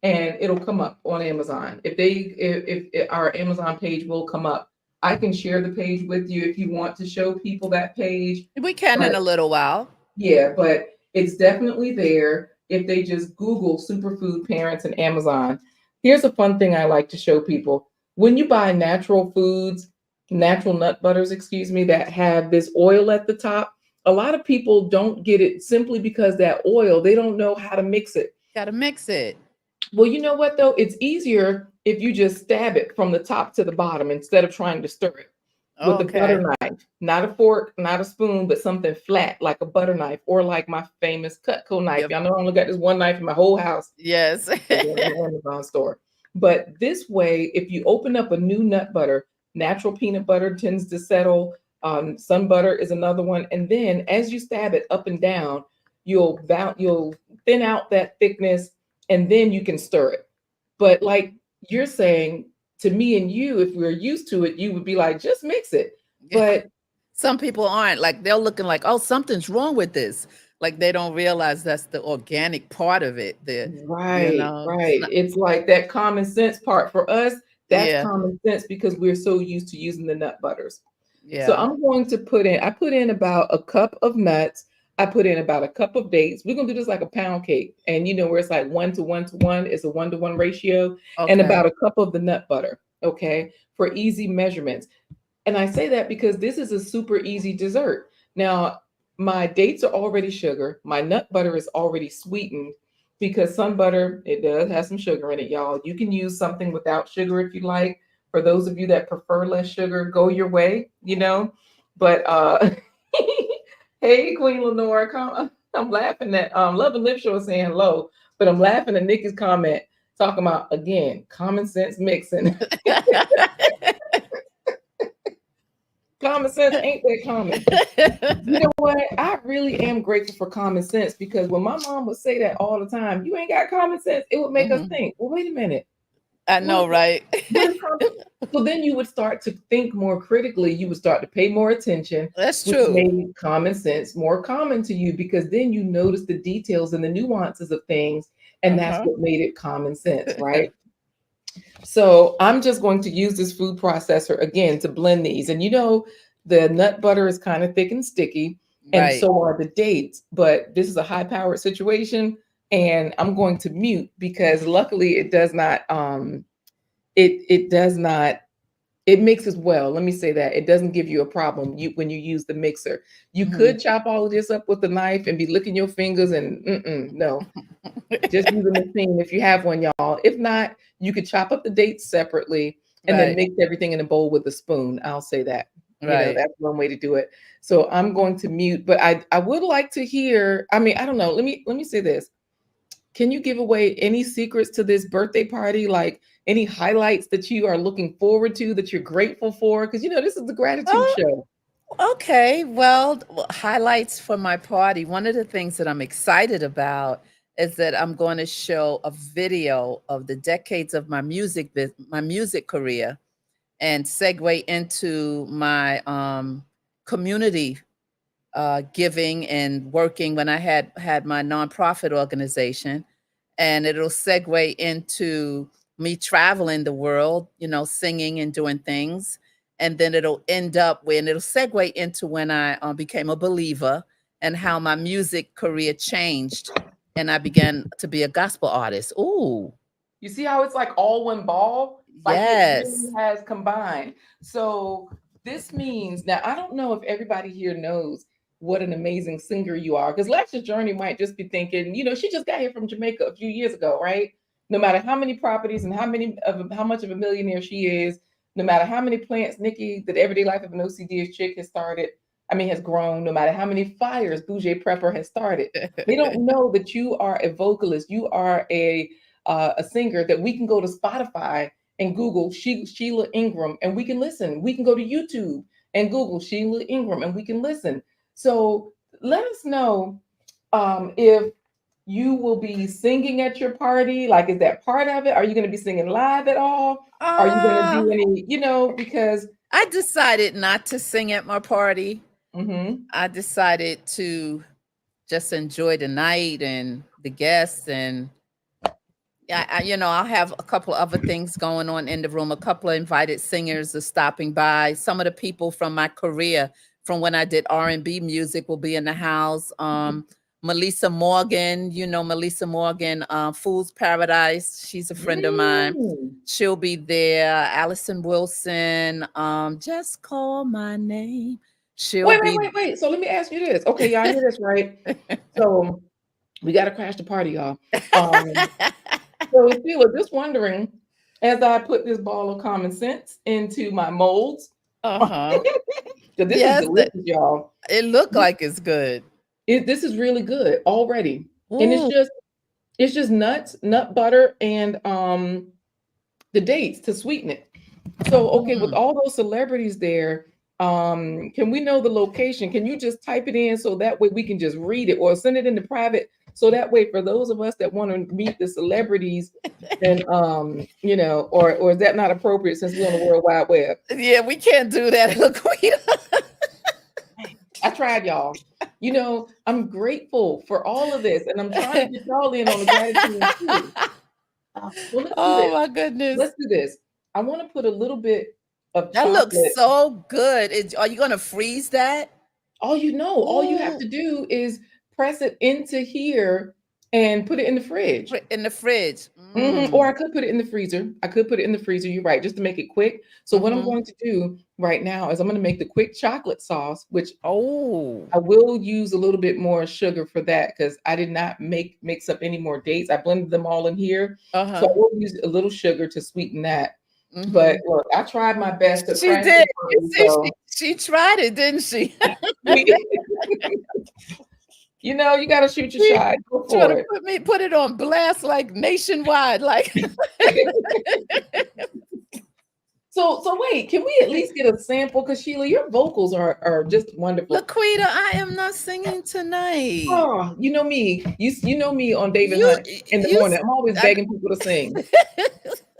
Speaker 2: and it'll come up on Amazon. If our Amazon page will come up, I can share the page with you if you want to show people that page.
Speaker 1: We can in
Speaker 2: But
Speaker 1: a little while.
Speaker 2: yeah, but it's definitely there if they just Google Superfood Parents and Amazon. Here's a fun thing I like to show people. When you buy natural foods, natural nut butters, excuse me, that have this oil at the top, a lot of people don't get it simply because that oil, they don't know how to mix it.
Speaker 1: Got to mix it.
Speaker 2: Well, you know what though? It's easier if you just stab it from the top to the bottom instead of trying to stir it with a butter
Speaker 1: Okay.
Speaker 2: knife, not a fork, not a spoon, but something flat like a butter knife, or like my famous Cutco knife.
Speaker 1: Yep.
Speaker 2: Y'all know I only got this one knife in my whole house.
Speaker 1: Yes.
Speaker 2: It's in the Amazon store. But this way, if you open up a new nut butter, natural peanut butter tends to settle. Sun butter is another one, and then as you stab it up and down, you'll thin out that thickness, and then you can stir it. But like you're saying, to me and you, if we're used to it, you would be like, just mix it. But
Speaker 1: Some people aren't like they're looking like, oh, something's wrong with this. Like they don't realize that's the organic part of it.
Speaker 2: right,
Speaker 1: It's
Speaker 2: right.
Speaker 1: not,
Speaker 2: It's like that common sense part for us. That's
Speaker 1: yeah,
Speaker 2: common sense because we're so used to using the nut butters. So
Speaker 1: yeah.
Speaker 2: I'm going to I put in about a cup of nuts. I put in about a cup of dates. We're gonna do this like a pound cake. And where it's like 1 to 1 to 1, it's a 1 to 1 ratio, and
Speaker 1: Okay.
Speaker 2: about a cup of the nut butter. Okay. For easy measurements. And I say that because this is a super easy dessert. Now, my dates are already sugar. My nut butter is already sweetened, because some butter, it does have some sugar in it, y'all. You can use something without sugar if you like. For those of you that prefer less sugar, go your way. But hey, Queen Lenore, I'm laughing at Love and Live Show is saying hello, but I'm laughing at Nikki's comment talking about, again, common sense mixing. Common sense ain't that common. You know what? I really am grateful for common sense, because when my mom would say that all the time, you ain't got common sense, it would make us
Speaker 1: Mhm.
Speaker 2: think, well, wait a minute.
Speaker 1: I
Speaker 2: What,
Speaker 1: know, right?
Speaker 2: what is common? So then you would start to think more critically. You would start to pay more attention,
Speaker 1: That's
Speaker 2: which
Speaker 1: true.
Speaker 2: made common sense more common to you, because then you notice the details and the nuances of things. And that's
Speaker 1: Uh-huh.
Speaker 2: what made it common sense, right? So I'm just going to use this food processor again to blend these. And the nut butter is kind of thick and sticky, and
Speaker 1: Right.
Speaker 2: so are the dates. But this is a high powered situation, and I'm going to mute because luckily it does not It mixes well. Let me say that. It doesn't give you a problem when you use the mixer. You
Speaker 1: Mhm.
Speaker 2: could chop all of this up with the knife and be licking your fingers and no. Just use a machine if you have one, y'all. If not, you could chop up the dates separately and then
Speaker 1: Right,
Speaker 2: mix everything in a bowl with a spoon. I'll say that.
Speaker 1: right.
Speaker 2: That's one way to do it. So I'm going to mute, but I would like to hear, I mean, I don't know. Let me say this. Can you give away any secrets to this birthday party? Like any highlights that you are looking forward to, that you're grateful for? Because this is the gratitude
Speaker 1: Oh,
Speaker 2: show.
Speaker 1: okay. Well, highlights for my party. One of the things that I'm excited about is that I'm going to show a video of the decades of my music career, and segue into my community giving and working when I had my nonprofit organization, and it'll segue into me traveling the world, singing and doing things, and then it'll end up when it'll segue into when I became a believer and how my music career changed, and I began to be a gospel artist. Ooh,
Speaker 2: You see how it's like all one ball? Like it really
Speaker 1: yes.
Speaker 2: has combined. So this means now I don't know if everybody here knows what an amazing singer you are. Because Lexia's Journey might just be thinking, she just got here from Jamaica a few years ago, right? No matter how many properties and how much of a millionaire she is, no matter how many plants Nikki, the everyday life of an OCD chick has grown, no matter how many fires Bougie Prepper has started. They don't know that you are a vocalist, you are a singer, that we can go to Spotify and Google Sheila Ingram and we can listen. We can go to YouTube and Google Sheila Ingram and we can listen. So let us know if you will be singing at your party. Like, is that part of it? Are you going to be singing live at all? Are you going to
Speaker 1: uh
Speaker 2: do any, because.
Speaker 1: I decided not to sing at my party.
Speaker 2: Mhm.
Speaker 1: I decided to just enjoy the night and the guests, and I'll have a couple of other things going on in the room. A couple of invited singers are stopping by. Some of the people from my career, from when I did R&B music, will be in the house. Melissa Morgan, Melissa Morgan, Fool's Paradise. She's a friend of mine.
Speaker 2: Mm.
Speaker 1: She'll be there. Allison Wilson, just call my name. She'll
Speaker 2: Wait, wait,
Speaker 1: be.
Speaker 2: wait, wait. So let me ask you this. Okay, y'all hear this, right? So we got to crash the party, y'all. Um, so Sheila, just wondering, as I put this ball of common sense into my molds,
Speaker 1: Uh-huh.
Speaker 2: because this is
Speaker 1: Yes,
Speaker 2: delicious, y'all.
Speaker 1: it looked like it's good.
Speaker 2: This is really good already, and it's
Speaker 1: Ooh.
Speaker 2: just nuts, nut butter, and the dates to sweeten it. So, okay, with
Speaker 1: Mm.
Speaker 2: all those celebrities there, can we know the location? Can you just type it in so that way we can just read it, or send it into private so that way for those of us that want to meet the celebrities, then or is that not appropriate since we're on the World Wide Web?
Speaker 1: Yeah, we can't do that, LaQuita.
Speaker 2: I tried, y'all. I'm grateful for all of this, and I'm trying to get y'all in on the gratitude too. Well, let's do
Speaker 1: Oh
Speaker 2: this.
Speaker 1: my goodness.
Speaker 2: Let's do this. I want to put a little bit of
Speaker 1: That looks
Speaker 2: chocolate.
Speaker 1: so good. Are you gonna freeze that?
Speaker 2: All you have
Speaker 1: Ooh,
Speaker 2: to do is press it into here and put it in the fridge.
Speaker 1: in the fridge.
Speaker 2: Or
Speaker 1: Mm.
Speaker 2: I could put it in the freezer. I could put it in the freezer. You're right, just to make it quick. So what I'm
Speaker 1: Mm-hmm.
Speaker 2: going to do right now is I'm going to make the quick chocolate sauce, which
Speaker 1: Oh.
Speaker 2: I will use a little bit more sugar for that because I did not mix up any more dates. I blended them all in here. So I
Speaker 1: Uh-huh.
Speaker 2: will use a little sugar to sweeten that. But
Speaker 1: Mm-hmm.
Speaker 2: look, I tried my best to
Speaker 1: She
Speaker 2: crash the
Speaker 1: did. You
Speaker 2: party.
Speaker 1: see,
Speaker 2: So
Speaker 1: she tried it, didn't she?
Speaker 2: you got to shoot your
Speaker 1: She
Speaker 2: shot. Go
Speaker 1: trying
Speaker 2: for
Speaker 1: to
Speaker 2: it.
Speaker 1: put it on blast like nationwide, like
Speaker 2: So wait, can we at least get a sample? Because Sheila, your vocals are just wonderful.
Speaker 1: LaQuita, I am not singing tonight.
Speaker 2: Oh, you know me. You know me on David
Speaker 1: You
Speaker 2: Hunt in the
Speaker 1: you
Speaker 2: morning. I'm always
Speaker 1: I,
Speaker 2: begging people to sing.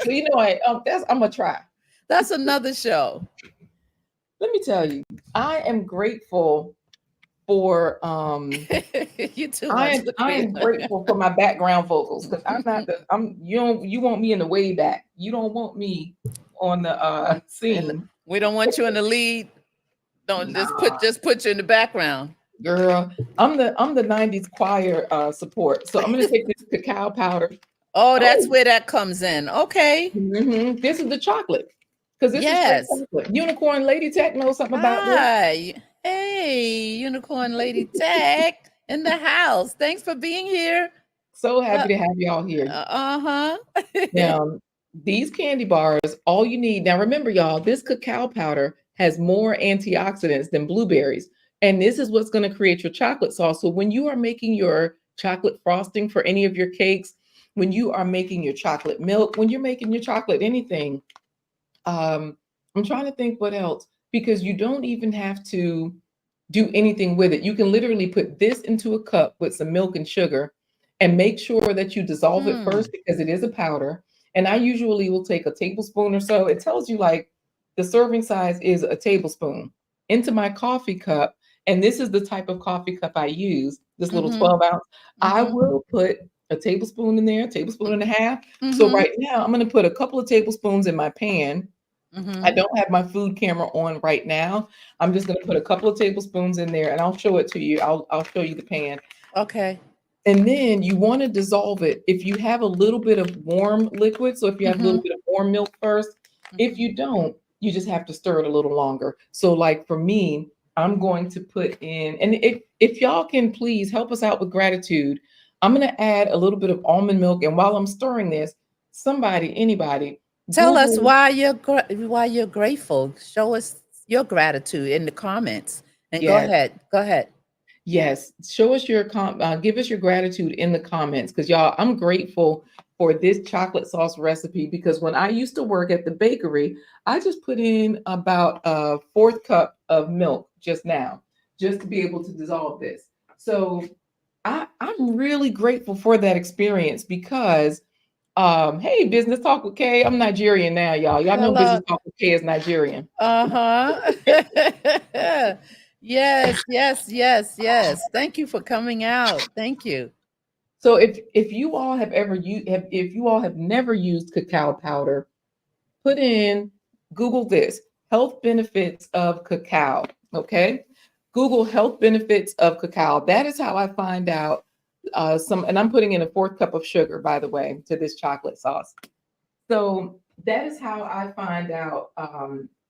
Speaker 2: So I'm gonna try.
Speaker 1: that's another show.
Speaker 2: Let me tell you, I am grateful for
Speaker 1: You too
Speaker 2: I
Speaker 1: much,
Speaker 2: am I am
Speaker 1: LaQuita.
Speaker 2: grateful for my background vocals because I'm not the I'm you want me in the way back. You don't want me on the
Speaker 1: And
Speaker 2: scene.
Speaker 1: we don't want you in the lead. Don't
Speaker 2: Nah,
Speaker 1: just put you in the background.
Speaker 2: girl. I'm the 90s choir support. So I'm gonna take this cacao powder.
Speaker 1: Oh, that's
Speaker 2: Oh,
Speaker 1: where that comes in. Okay.
Speaker 2: this is the chocolate. because this is straight
Speaker 1: Yes.
Speaker 2: chocolate. Unicorn Lady Tech knows something about this.
Speaker 1: Hi. Hey, Unicorn Lady Tech in the house. Thanks for being here.
Speaker 2: So
Speaker 1: Uh,
Speaker 2: happy to have y'all here.
Speaker 1: uh-huh.
Speaker 2: Now, these candy bars, all you need now, remember, y'all, this cacao powder has more antioxidants than blueberries. And this is what's going to create your chocolate sauce. So when you are making your chocolate frosting for any of your cakes, when you are making your chocolate milk, when you're making your chocolate anything, I'm trying to think what else, because you don't even have to do anything with it. You can literally put this into a cup with some milk and sugar and make sure that you dissolve it
Speaker 1: Hmm.
Speaker 2: first because it is a powder. And I usually will take a tablespoon or so. It tells you like the serving size is a tablespoon into my coffee cup. And this is the type of coffee cup I use, this little
Speaker 1: Mm-hmm.
Speaker 2: 12 ounce. I
Speaker 1: Mm-hmm.
Speaker 2: will put a tablespoon in there, tablespoon and a half. So
Speaker 1: Mm-hmm.
Speaker 2: right now I'm going to put a couple of tablespoons in my pan. I
Speaker 1: Mm-hmm.
Speaker 2: don't have my food camera on right now. I'm just going to put a couple of tablespoons in there and I'll show it to you. I'll show you the pan.
Speaker 1: Okay.
Speaker 2: And then you want to dissolve it. If you have a little bit of warm liquid, so if you have a little
Speaker 1: Mm-hmm.
Speaker 2: bit of warm milk first, if
Speaker 1: Mm-hmm.
Speaker 2: you don't, you just have to stir it a little longer. So like for me, I'm going to put in, and if y'all can please help us out with gratitude, I'm going to add a little bit of almond milk. And while I'm stirring this, somebody, anybody,
Speaker 1: Tell us
Speaker 2: Google.
Speaker 1: why you're grateful. Show us your gratitude in the comments. And go
Speaker 2: Yes.
Speaker 1: ahead. Go ahead.
Speaker 2: Yes, show us your give us your gratitude in the comments, because y'all, I'm grateful for this chocolate sauce recipe, because when I used to work at the bakery, I just put in about a fourth cup of milk just now, just to be able to dissolve this. So I'm really grateful for that experience because hey, business talk with Kay. I'm Nigerian now, y'all. Y'all know business
Speaker 1: Hello.
Speaker 2: talk with Kay is Nigerian.
Speaker 1: Uh-huh. Yes, yes, yes, yes. Thank you for coming out. Thank you.
Speaker 2: So if you all have ever used if you all have never used cacao powder, put in Google this health benefits of cacao. Okay, Google health benefits of cacao. That is how I find out some. And I'm putting in a fourth cup of sugar, by the way, to this chocolate sauce. So that is how I find out.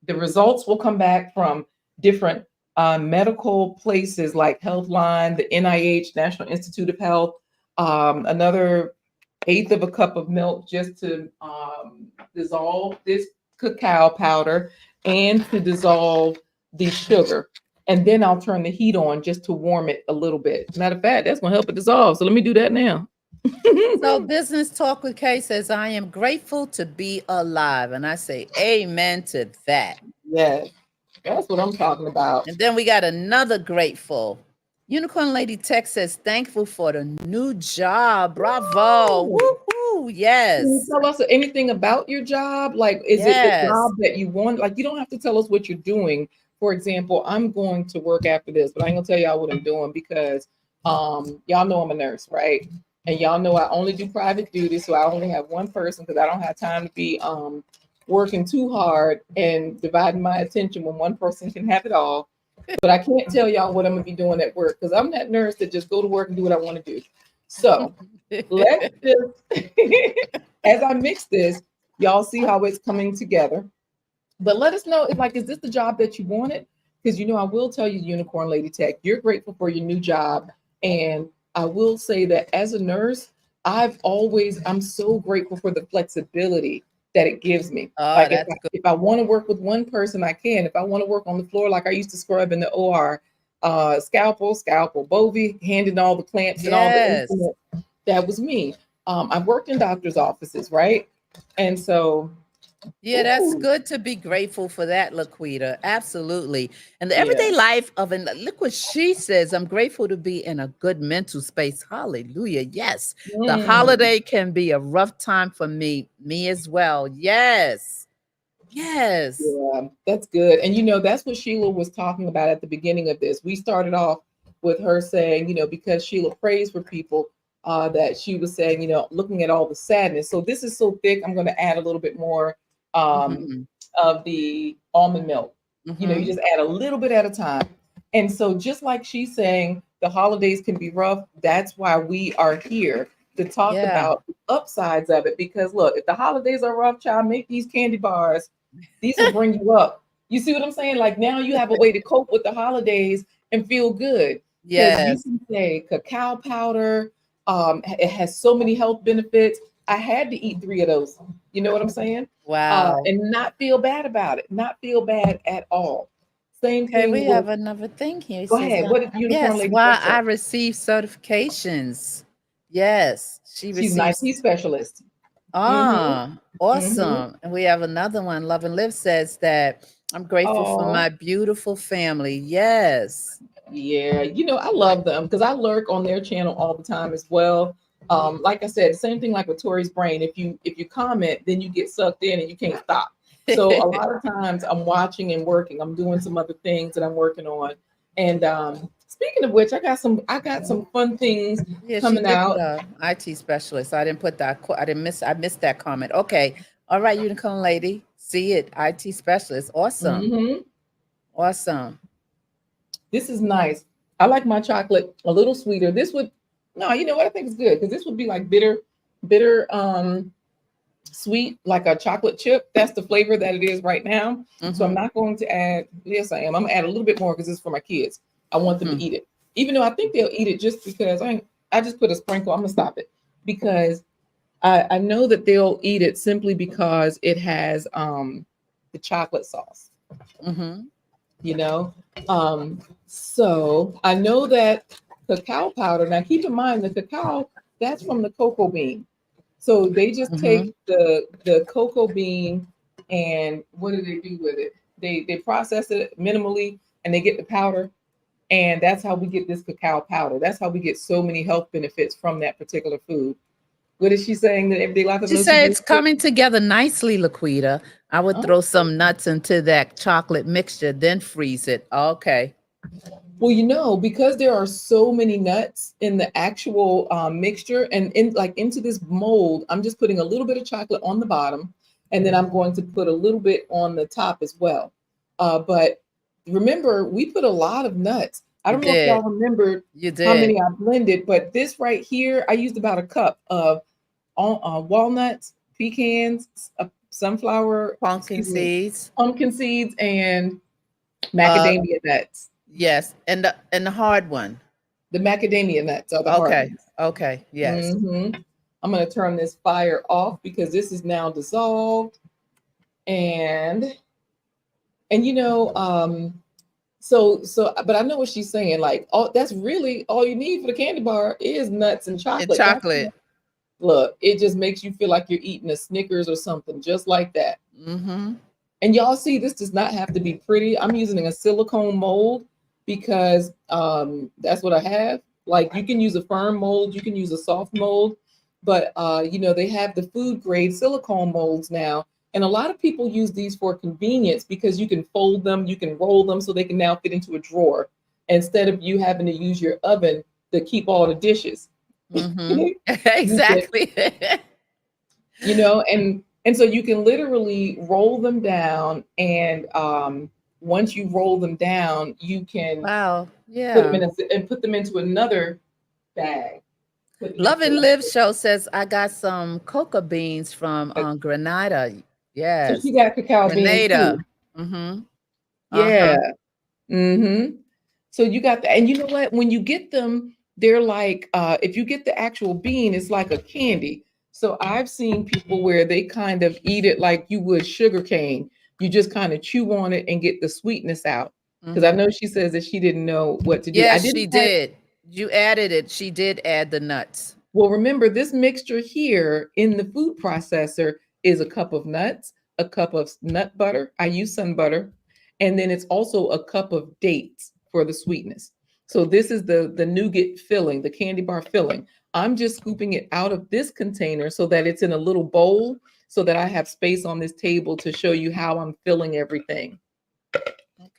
Speaker 2: The results will come back from different medical places like Healthline, the NIH, National Institute of Health, another eighth of a cup of milk just to dissolve this cacao powder and to dissolve the sugar. And then I'll turn the heat on just to warm it a little bit. Matter of fact, that's going to help it dissolve. So let me do that now.
Speaker 1: So Business Talk with Kay says, I am grateful to be alive. And I say amen to that.
Speaker 2: Yes, that's what I'm talking about.
Speaker 1: And then we got another grateful. Unicorn Lady Tech says, thankful for the new job. Bravo.
Speaker 2: Woo!
Speaker 1: Woohoo.
Speaker 2: Can you
Speaker 1: Yes.
Speaker 2: tell us anything about your job? Like, is it the
Speaker 1: Yes.
Speaker 2: job that you want? Like, you don't have to tell us what you're doing. For example, I'm going to work after this, but I ain't gonna tell y'all what I'm doing because y'all know I'm a nurse, right? And y'all know I only do private duty, so I only have one person because I don't have time to be working too hard and dividing my attention when one person can have it all. But I can't tell y'all what I'm gonna be doing at work because I'm that nurse that just go to work and do what I want to do. So let's just, as I mix this, y'all see how it's coming together. But let us know, if, like, is this the job that you wanted? Because I will tell you, Unicorn Lady Tech, you're grateful for your new job, and I will say that as a nurse, I'm so grateful for the flexibility that it gives me.
Speaker 1: Oh,
Speaker 2: Like
Speaker 1: that's good.
Speaker 2: if I want to work with one person, I can. If I want to work on the floor, like I used to scrub in the OR, scalpel, Bovie, handing all the clamps and all the
Speaker 1: Yes.
Speaker 2: instruments. That was me. I've worked in doctors' offices, right? And so,
Speaker 1: Yeah, that's
Speaker 2: ooh,
Speaker 1: good to be grateful for that, Laquita. Absolutely. And the
Speaker 2: yeah.
Speaker 1: everyday life of an look what she says. I'm grateful to be in a good mental space. Hallelujah. Yes. The
Speaker 2: Mm,
Speaker 1: holiday can be a rough time for me as well. Yes. Yes.
Speaker 2: yeah, that's good. And that's what Sheila was talking about at the beginning of this. We started off with her saying, because Sheila prays for people, that she was saying, looking at all the sadness. So this is so thick, I'm going to add a little bit more um,
Speaker 1: Hmm.
Speaker 2: of the almond milk. You
Speaker 1: Hmm.
Speaker 2: just add a little bit at a time. And so just like she's saying, the holidays can be rough. That's why we are here to talk
Speaker 1: Yeah.
Speaker 2: about the upsides of it. Because look, if the holidays are rough, child, make these candy bars. These will bring you up. You see what I'm saying? Like now you have a way to cope with the holidays and feel good because you
Speaker 1: Yes.
Speaker 2: can say cacao powder. It has so many health benefits. I had to eat 3 of those. You know what I'm saying?
Speaker 1: Wow.
Speaker 2: And not feel bad about it. Not feel bad at all. Same
Speaker 1: Okay,
Speaker 2: thing
Speaker 1: we
Speaker 2: with.
Speaker 1: have another thing here. It
Speaker 2: Go
Speaker 1: says,
Speaker 2: ahead. What did Unicorn
Speaker 1: yes,
Speaker 2: Lady
Speaker 1: why
Speaker 2: say?
Speaker 1: I receive certifications. Yes, she
Speaker 2: She's an IT
Speaker 1: receives.
Speaker 2: specialist. Mm-hmm.
Speaker 1: Ah,
Speaker 2: Mm-hmm.
Speaker 1: awesome. And we have another one. Love and Live says that I'm grateful for
Speaker 2: Oh,
Speaker 1: my beautiful family. Yes.
Speaker 2: yeah, I love them because I lurk on their channel all the time as well. Like I said, same thing like with Tori's brain. If you comment, then you get sucked in and you can't stop. So a lot of times I'm watching and working. I'm doing some other things that I'm working on. And speaking of which, I got some fun things
Speaker 1: Yeah, she
Speaker 2: coming
Speaker 1: did put
Speaker 2: out.
Speaker 1: a IT specialist. I didn't put that. I missed that comment. Okay. All right, unicorn lady. See it. IT specialist. Awesome.
Speaker 2: Hmm.
Speaker 1: Awesome.
Speaker 2: This is nice. I like my chocolate a little sweeter. This would no, you know what? I think it's good because this would be like bitter, sweet, like a chocolate chip. That's the flavor that it is right now. So I'm
Speaker 1: Mm-hmm.
Speaker 2: not going to add. Yes, I am. I'm gonna add a little bit more because it's for my kids. I want them to
Speaker 1: Mm.
Speaker 2: eat it, even though I think they'll eat it just because I just put a sprinkle. I'm gonna stop it because I know that they'll eat it simply because it has the chocolate sauce.
Speaker 1: Mm-hmm.
Speaker 2: you know. So I know that cacao powder. Now, keep in mind the cacao that's from the cocoa bean. So they just
Speaker 1: Mm-hmm.
Speaker 2: take the cocoa bean and what do they do with it? They process it minimally and they get the powder. And that's how we get this cacao powder. That's how we get so many health benefits from that particular food. What is she saying that everyday life? I
Speaker 1: She
Speaker 2: know she
Speaker 1: said
Speaker 2: did.
Speaker 1: it's coming together nicely, Laquita. I would
Speaker 2: Oh,
Speaker 1: throw some nuts into that chocolate mixture, then freeze it. Okay.
Speaker 2: well, because there are so many nuts in the actual mixture and in like into this mold, I'm just putting a little bit of chocolate on the bottom, and then I'm going to put a little bit on the top as well. But remember, we put a lot of nuts. I
Speaker 1: You
Speaker 2: don't know if y'all
Speaker 1: did.
Speaker 2: remembered
Speaker 1: You
Speaker 2: how
Speaker 1: did.
Speaker 2: many I blended, but this right here, I used about a cup of walnuts, pecans, sunflower,
Speaker 1: Pumpkin
Speaker 2: excuse me,
Speaker 1: seeds.
Speaker 2: pumpkin seeds, and
Speaker 1: Uh
Speaker 2: macadamia nuts.
Speaker 1: yes. And the hard one.
Speaker 2: The macadamia nuts are the hard
Speaker 1: Okay.
Speaker 2: ones.
Speaker 1: Okay. Yes.
Speaker 2: Hmm. I'm going to turn this fire off because this is now dissolved. And and but I know what she's saying. Like, oh, that's really all you need for the candy bar is nuts and
Speaker 1: And
Speaker 2: chocolate.
Speaker 1: chocolate.
Speaker 2: Look, it just makes you feel like you're eating a Snickers or something, just like that.
Speaker 1: Mm-hmm.
Speaker 2: And y'all see, this does not have to be pretty. I'm using a silicone mold because that's what I have. Like you can use a firm mold, you can use a soft mold, but they have the food grade silicone molds now. And a lot of people use these for convenience because you can fold them, you can roll them so they can now fit into a drawer instead of you having to use your oven to keep all the dishes.
Speaker 1: Mm-hmm.
Speaker 2: you can
Speaker 1: Exactly.
Speaker 2: and so you can literally roll them down and once you roll them down you can
Speaker 1: Wow.
Speaker 2: put them
Speaker 1: Yeah.
Speaker 2: and put them into another bag, put them
Speaker 1: Love
Speaker 2: into
Speaker 1: and Live show says I got some cocoa beans from
Speaker 2: a,
Speaker 1: Grenada.
Speaker 2: so she
Speaker 1: Yes.
Speaker 2: got cacao beans too.
Speaker 1: Grenada. Mm-hmm.
Speaker 2: Yeah.
Speaker 1: Uh-huh.
Speaker 2: Mm-hmm. So you got that, and you know what? When you get them, they're like if you get the actual bean, it's like a candy. So I've seen people where they kind of eat it like you would sugar cane. You just kind of chew on it and get the sweetness out. Because I
Speaker 1: Mm-hmm.
Speaker 2: know she says that she didn't know what to do. I
Speaker 1: Yes, she
Speaker 2: didn't add.
Speaker 1: did. You added it. She did add the nuts.
Speaker 2: Well, remember this mixture here in the food processor is a cup of nuts, a cup of nut butter. I use sun butter, and then it's also a cup of dates for the sweetness. So this is the nougat filling, the candy bar filling. I'm just scooping it out of this container so that it's in a little bowl so that I have space on this table to show you how I'm filling everything.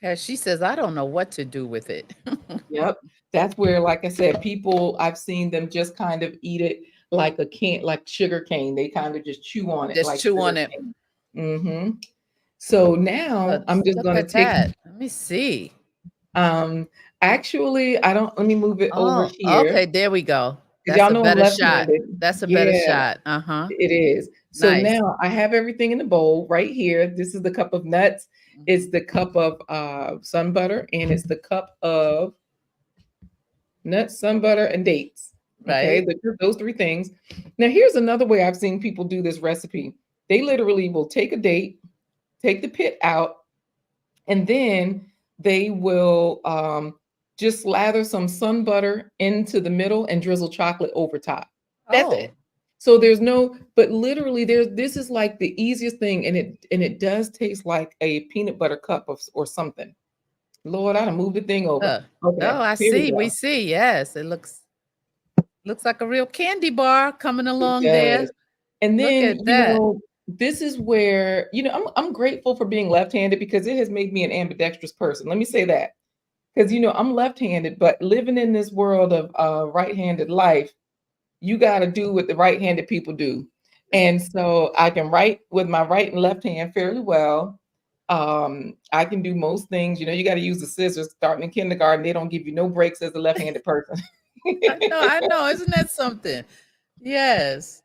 Speaker 1: Okay. She says I don't know what to do with it.
Speaker 2: Yep. That's where, like I said, people I've seen them just kind of eat it like like sugar cane. They kind of just chew on it
Speaker 1: Just
Speaker 2: like
Speaker 1: chew on
Speaker 2: sugar
Speaker 1: it.
Speaker 2: cane. Hmm. So now
Speaker 1: But
Speaker 2: I'm just
Speaker 1: look
Speaker 2: gonna
Speaker 1: at
Speaker 2: take
Speaker 1: that. Let me see.
Speaker 2: um actually I don't let me move it over
Speaker 1: Oh,
Speaker 2: here.
Speaker 1: okay. There we go.
Speaker 2: Because
Speaker 1: That's
Speaker 2: y'all
Speaker 1: a
Speaker 2: know I'm
Speaker 1: better shot.
Speaker 2: left-handed.
Speaker 1: That's a better
Speaker 2: Yeah,
Speaker 1: shot. Uh-huh.
Speaker 2: it is. So
Speaker 1: Nice.
Speaker 2: now I have everything in the bowl right here. This is the cup of nuts. It's
Speaker 1: Mhm.
Speaker 2: the cup of sun butter, and it's the cup of nuts, sun butter, and dates. Okay,
Speaker 1: Right?
Speaker 2: those three things. Now, here's another way I've seen people do this recipe. They literally will take a date, take the pit out, and then they will just slather some sun butter into the middle and drizzle chocolate over top. That's it.
Speaker 1: Oh,
Speaker 2: So there's no, but literally there's this is like the easiest thing, and it does taste like a peanut butter cup of or something. Lord, I done moved the thing over.
Speaker 1: uh, oh,
Speaker 2: Okay,
Speaker 1: I
Speaker 2: here we
Speaker 1: see. We
Speaker 2: go.
Speaker 1: see. Yes, it looks like a real candy bar coming
Speaker 2: It
Speaker 1: along there.
Speaker 2: does. And
Speaker 1: Look
Speaker 2: then,
Speaker 1: at that.
Speaker 2: this is where, I'm grateful for being left-handed because it has made me an ambidextrous person. Let me say that. Because, I'm left-handed, but living in this world of right-handed life, you got to do what the right-handed people do. And so I can write with my right and left hand fairly well. I can do most things. You got to use the scissors starting in kindergarten. They don't give you no breaks as a left-handed person.
Speaker 1: I know, I know. Isn't that something? Yes.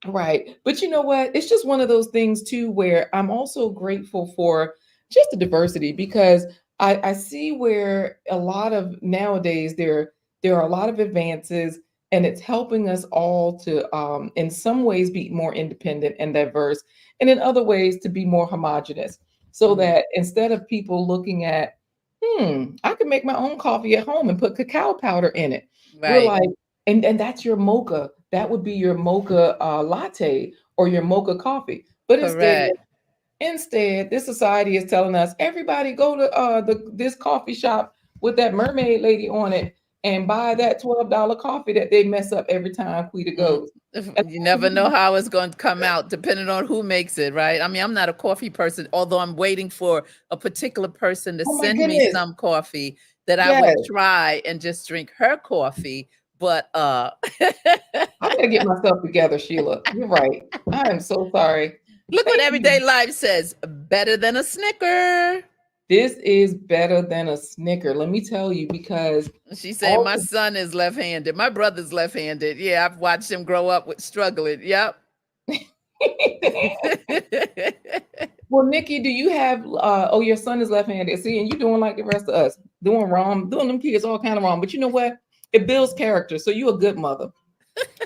Speaker 2: Right. But you know what? It's just one of those things too where I'm also grateful for just the diversity because I see where a lot of nowadays there are a lot of advances and it's helping us all to in some ways be more independent and diverse and in other ways to be more homogenous. So
Speaker 1: Mhm.
Speaker 2: that instead of people looking at, I can make my own coffee at home and put cacao powder in it. We're
Speaker 1: Right.
Speaker 2: like, and that's your mocha. That would be your mocha latte or your mocha coffee. But
Speaker 1: Correct.
Speaker 2: instead, this society is telling us everybody go to this coffee shop with that mermaid lady on it and buy that $12 coffee that they mess up every time Quita
Speaker 1: Mm.
Speaker 2: goes.
Speaker 1: If
Speaker 2: And
Speaker 1: you never know how it's going to come out depending on who makes it, right? I mean, I'm not a coffee person, although I'm waiting for a particular person to
Speaker 2: oh my
Speaker 1: send me
Speaker 2: goodness,
Speaker 1: some coffee that I would
Speaker 2: yes,
Speaker 1: try and just drink her coffee. But
Speaker 2: I gotta get myself together, Sheila. You're right. I am so sorry.
Speaker 1: look what
Speaker 2: Thank
Speaker 1: everyday
Speaker 2: you.
Speaker 1: life says, better than a Snicker.
Speaker 2: This is better than a Snicker. Let me tell you, because
Speaker 1: She's saying
Speaker 2: all
Speaker 1: my son is left-handed. My brother's left-handed. Yeah, I've watched him grow up with struggling. Yep.
Speaker 2: Well, Nikki, do you have oh, your son is left-handed. See, and you doing like the rest of us, doing wrong, doing them kids all kind of wrong. But you know what? It builds character. So you a good mother.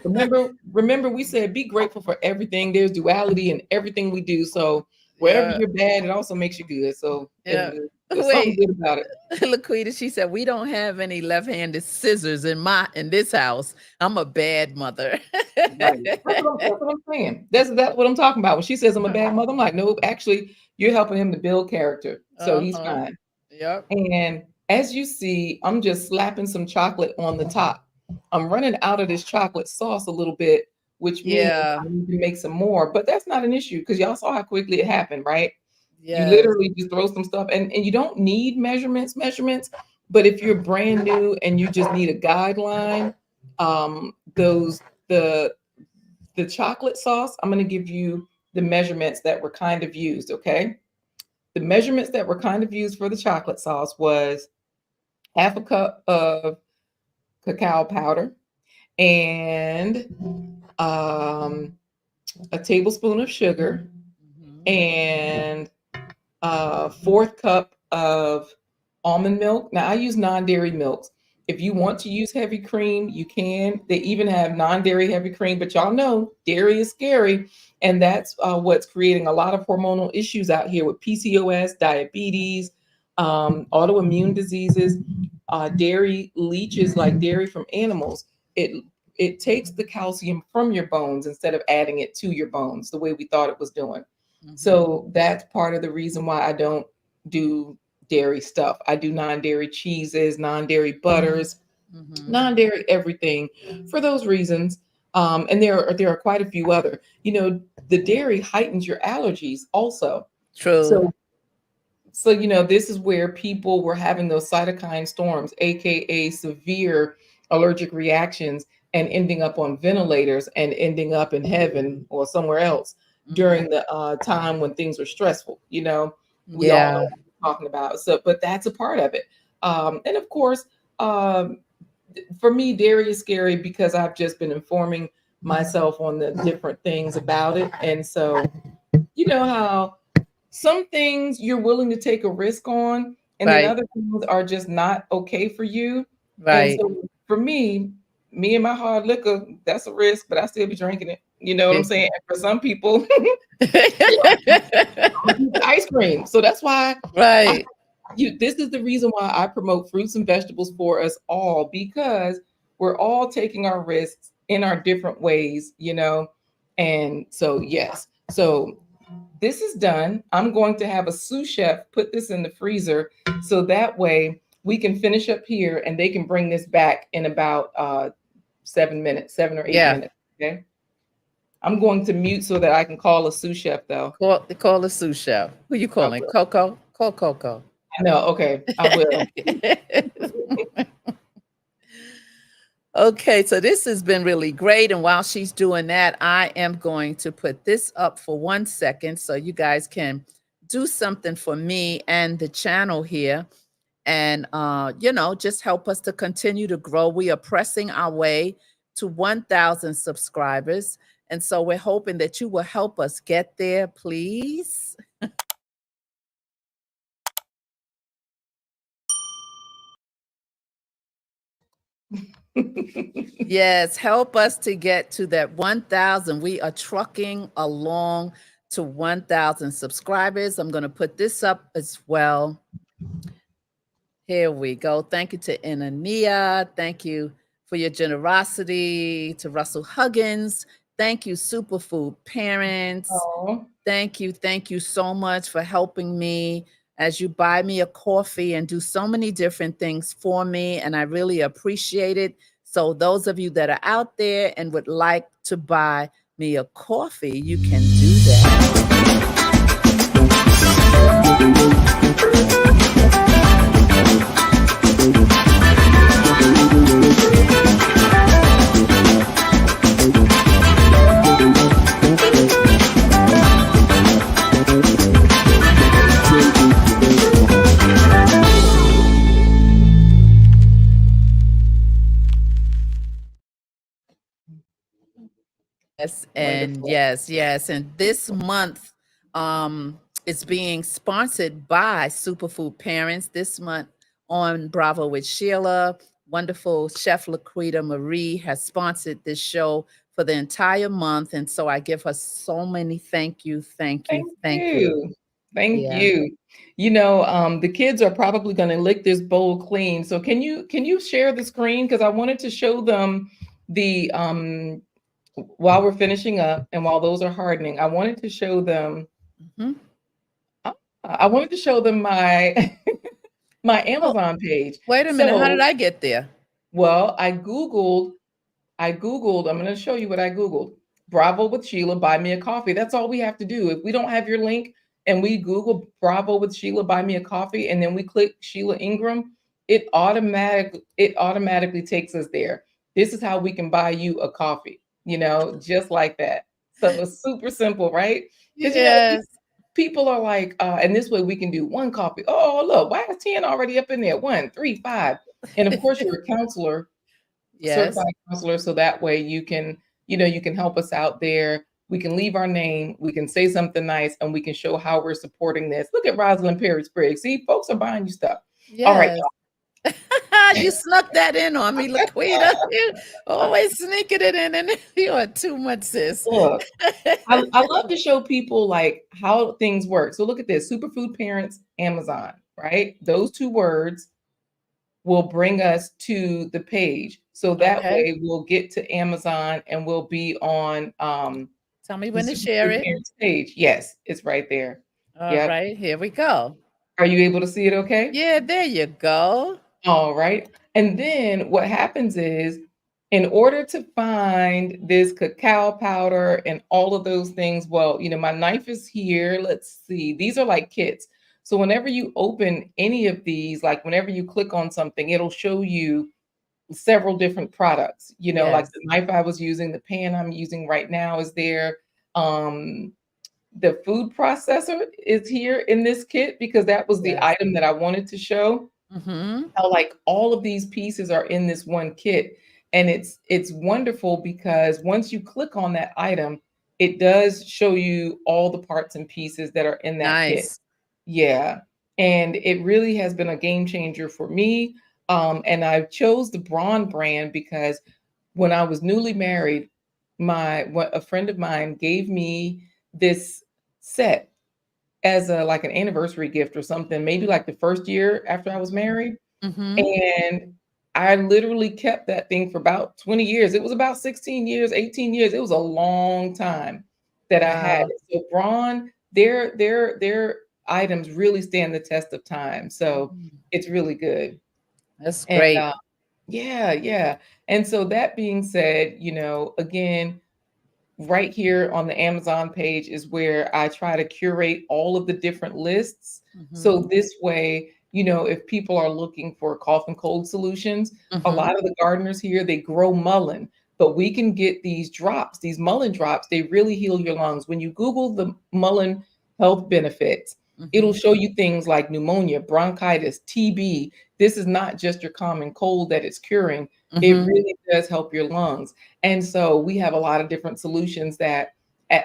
Speaker 2: Remember, we said be grateful for everything. There's duality in everything we do. So wherever
Speaker 1: Yeah.
Speaker 2: you're bad, it also makes you good. So
Speaker 1: Yeah.
Speaker 2: there's something
Speaker 1: Wait,
Speaker 2: good about it.
Speaker 1: LaQuita, she said, we don't have any left-handed scissors in this house. I'm a bad mother.
Speaker 2: Right. That's what I'm saying. That's what I'm talking about. When she says I'm a bad mother, I'm like, no, actually, you're helping him to build character. So he's
Speaker 1: Uh-huh.
Speaker 2: fine.
Speaker 1: Yep.
Speaker 2: And as you see, I'm just slapping some chocolate on the top. I'm running out of this chocolate sauce a little bit, which means
Speaker 1: Yeah.
Speaker 2: I need to make some more. But that's not an issue because y'all saw how quickly it happened, right? You
Speaker 1: Yes.
Speaker 2: literally just throw some stuff and you don't need measurements. But if you're brand new and you just need a guideline, those the chocolate sauce, I'm going to give you the measurements that were kind of used, okay? The measurements that were kind of used for the chocolate sauce was half a cup of cacao powder and a tablespoon of sugar
Speaker 1: Mhm.
Speaker 2: and a fourth cup of almond milk. Now I use non-dairy milks. If you want to use heavy cream, you can. They even have non-dairy heavy cream, but y'all know dairy is scary, and that's what's creating a lot of hormonal issues out here with PCOS, diabetes, autoimmune diseases. Dairy leaches like dairy from animals. It takes the calcium from your bones instead of adding it to your bones the way we thought it was doing.
Speaker 1: Mhm.
Speaker 2: So that's part of the reason why I don't do dairy stuff. I do non-dairy cheeses, non-dairy butters,
Speaker 1: Mhm.
Speaker 2: non-dairy everything for those reasons. And there are quite a few other. The dairy heightens your allergies also.
Speaker 1: True.
Speaker 2: So this is where people were having those cytokine storms, aka severe allergic reactions, and ending up on ventilators and ending up in heaven or somewhere else
Speaker 1: Mhm.
Speaker 2: during the time when things were stressful. We all know
Speaker 1: Yeah.
Speaker 2: what we're talking about. So, but that's a part of it. And of course, um, for me, dairy is scary because I've just been informing myself on the different things about it. And so, you know how some things you're willing to take a risk on, and then
Speaker 1: Right.
Speaker 2: other things are just not okay for you. And
Speaker 1: Right.
Speaker 2: so for me and my hard liquor, that's a risk, but I still be drinking it. You know what I'm
Speaker 1: Yeah.
Speaker 2: saying? And for some people, you know, I'm gonna eat the ice cream. So that's why I
Speaker 1: Right.
Speaker 2: this is the reason why I promote fruits and vegetables for us all, because we're all taking our risks in our different ways, you know. And so yes. So this is done. I'm going to have a sous chef put this in the freezer so that way we can finish up here and they can bring this back in about 7 minutes, 7 or 8
Speaker 1: Yeah.
Speaker 2: minutes. Okay. I'm going to mute so that I can call a sous chef though.
Speaker 1: Call the sous chef. Who you
Speaker 2: I
Speaker 1: calling?
Speaker 2: will.
Speaker 1: Coco? Call Coco.
Speaker 2: I know. Okay. I will.
Speaker 1: Okay, so this has been really great. And while she's doing that, I am going to put this up for 1 second so you guys can do something for me and the channel here. And, just help us to continue to grow. We are pressing our way to 1,000 subscribers. And so we're hoping that you will help us get there, please. Yes, help us to get to that 1,000. We are trucking along to 1,000 subscribers. I'm going to put this up as well. Here we go. Thank you to Inania. Thank you for your generosity to Russell Huggins. Thank you, Superfood Parents.
Speaker 2: Oh,
Speaker 1: Thank you so much for helping me as you buy me a coffee and do so many different things for me. And I really appreciate it. So, those of you that are out there and would like to buy me a coffee, you can do that. Yes, and
Speaker 2: wonderful.
Speaker 1: yes, yes. And this month is being sponsored by Superfood Parents. This month on Bravo with Sheila, wonderful Chef LaQuita Marie has sponsored this show for the entire month. And so I give her so many thank you,
Speaker 2: Thank
Speaker 1: thank you.
Speaker 2: you. Thank
Speaker 1: Yeah.
Speaker 2: you. You know, the kids are probably going to lick this bowl clean. So can you share the screen, because I wanted to show them the while we're finishing up and while those are hardening, I wanted to show them
Speaker 1: Mhm.
Speaker 2: uh, I wanted to show them my my
Speaker 1: Oh,
Speaker 2: Amazon page.
Speaker 1: wait a minute. How did
Speaker 2: So,
Speaker 1: I get there?
Speaker 2: well, I Googled, I'm going to show you what I Googled. Bravo with Sheila, buy me a coffee. That's all we have to do. If we don't have your link and we Google Bravo with Sheila, buy me a coffee, and then we click Sheila Ingram, it automatically takes us there. This is how we can buy you a coffee, just like that. So it's super simple, right? Because
Speaker 1: Yes.
Speaker 2: people are like, and this way we can do one coffee. Oh, look, why is 10 already up in there? One, three, five. And of course, you're a counselor,
Speaker 1: Yes.
Speaker 2: certified counselor, so that way you can help us out there. We can leave our name, we can say something nice, and we can show how we're supporting this. Look at Rosalind Perry Spriggs. See, folks are buying you stuff. All right,
Speaker 1: Yes. You snuck that in on me, Laquita. You always sneaking it in, and you are too much, sis.
Speaker 2: y'all. Look, I love to show people like how things work. So look at this: Superfood Parents, Amazon, right? Those two words will bring us to the page. So that
Speaker 1: Okay.
Speaker 2: way we'll get to Amazon and we'll be on
Speaker 1: Tell me
Speaker 2: the
Speaker 1: when to share
Speaker 2: Superfood
Speaker 1: it.
Speaker 2: Parents page. Yes, it's right there.
Speaker 1: All
Speaker 2: Yep.
Speaker 1: right, here we go.
Speaker 2: Are you able to see it okay?
Speaker 1: Yeah, there you go.
Speaker 2: All right. And then what happens is, in order to find this cacao powder and all of those things, well, my knife is here. Let's see. These are like kits. So whenever you open any of these, like whenever you click on something, it'll show you several different products. Like
Speaker 1: Yes,
Speaker 2: the knife I was using, the pan I'm using right now is there. Um, the food processor is here in this kit because that was the
Speaker 1: yes.
Speaker 2: item that I wanted to show.
Speaker 1: Mm-hmm.
Speaker 2: How like all of these pieces are in this one kit. And it's wonderful because once you click on that item, it does show you all the parts and pieces that are in that kit.
Speaker 1: Nice.
Speaker 2: Yeah. And it really has been a game changer for me. And I chose the Braun brand because when I was newly married, a friend of mine gave me this set as a like an anniversary gift or something, maybe like the first year after I was married.
Speaker 1: Mm-hmm.
Speaker 2: And I literally kept that thing for about 20 years. It was about 16 years, 18 years. It was a long time that I had
Speaker 1: Wow.
Speaker 2: it. So Braun, their items really stand the test of time. So
Speaker 1: Mhm.
Speaker 2: it's really good.
Speaker 1: That's
Speaker 2: And
Speaker 1: great.
Speaker 2: yeah, yeah. And so that being said, again, right here on the Amazon page is where I try to curate all of the different lists.
Speaker 1: Mm-hmm.
Speaker 2: So this way, if people are looking for cough and cold solutions, a
Speaker 1: Mm-hmm.
Speaker 2: lot of the gardeners here, they grow mullein, but we can get these drops, these mullein drops, they really heal your lungs. When you Google the mullein health benefits, it'll
Speaker 1: Mm-hmm.
Speaker 2: show you things like pneumonia, bronchitis, TB. This is not just your common cold that it's curing. It
Speaker 1: Mm-hmm.
Speaker 2: really does help your lungs. And so we have a lot of different solutions that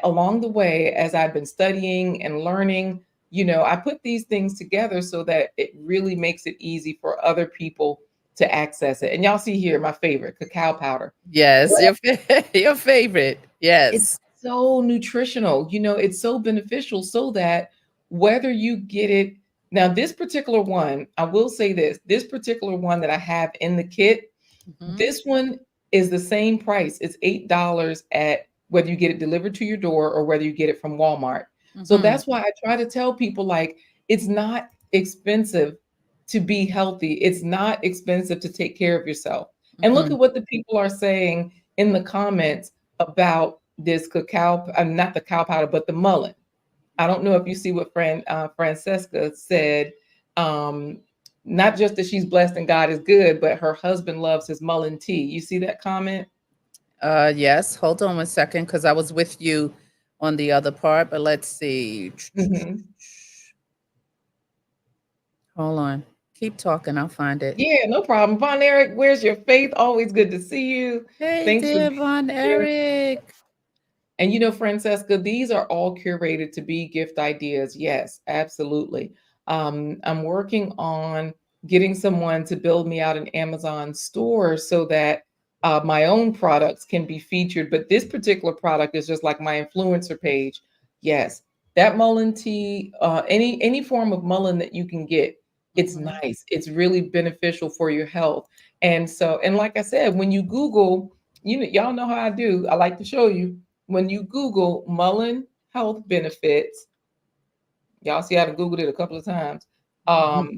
Speaker 2: along the way, as I've been studying and learning, I put these things together so that it really makes it easy for other people to access it. And y'all see here my favorite cacao powder.
Speaker 1: Yes, your favorite.
Speaker 2: It's
Speaker 1: Yes.
Speaker 2: so nutritional, it's so beneficial so that whether you get it now, this particular one, I will say this particular one that I have in the kit,
Speaker 1: Mm-hmm.
Speaker 2: this one is the same price. It's $8 at whether you get it delivered to your door or whether you get it from Walmart. So
Speaker 1: Mm-hmm.
Speaker 2: that's why I try to tell people like it's not expensive to be healthy. It's not expensive to take care of yourself. And look
Speaker 1: Mm-hmm.
Speaker 2: at what the people are saying in the comments about this cacao, not the cow powder, but the mullein. I don't know if you see what Francesca said. Um, Not just that she's blessed and God is good, but her husband loves his mullein tea. You see that comment?
Speaker 1: Yes. Hold on one second, because I was with you on the other part, but let's see.
Speaker 2: Hmm.
Speaker 1: Hold on. Keep talking. I'll find it.
Speaker 2: Yeah, no problem. Von Eric, where's your faith? Always good to see you.
Speaker 1: Hey
Speaker 2: Thanks for
Speaker 1: there,
Speaker 2: being
Speaker 1: Von
Speaker 2: here.
Speaker 1: Eric.
Speaker 2: And Francesca, these are all curated to be gift ideas. Yes, absolutely. I'm working on getting someone to build me out an Amazon store so that my own products can be featured. But this particular product is just like my influencer page. Yes, that mullein tea, any form of mullein that you can get, it's
Speaker 1: Mm-hmm.
Speaker 2: nice. It's really beneficial for your health. And so, and like I said, when you Google, y'all know how I do. I like to show you when you Google mullein health benefits, y'all see I've Googled it a couple of times. Um,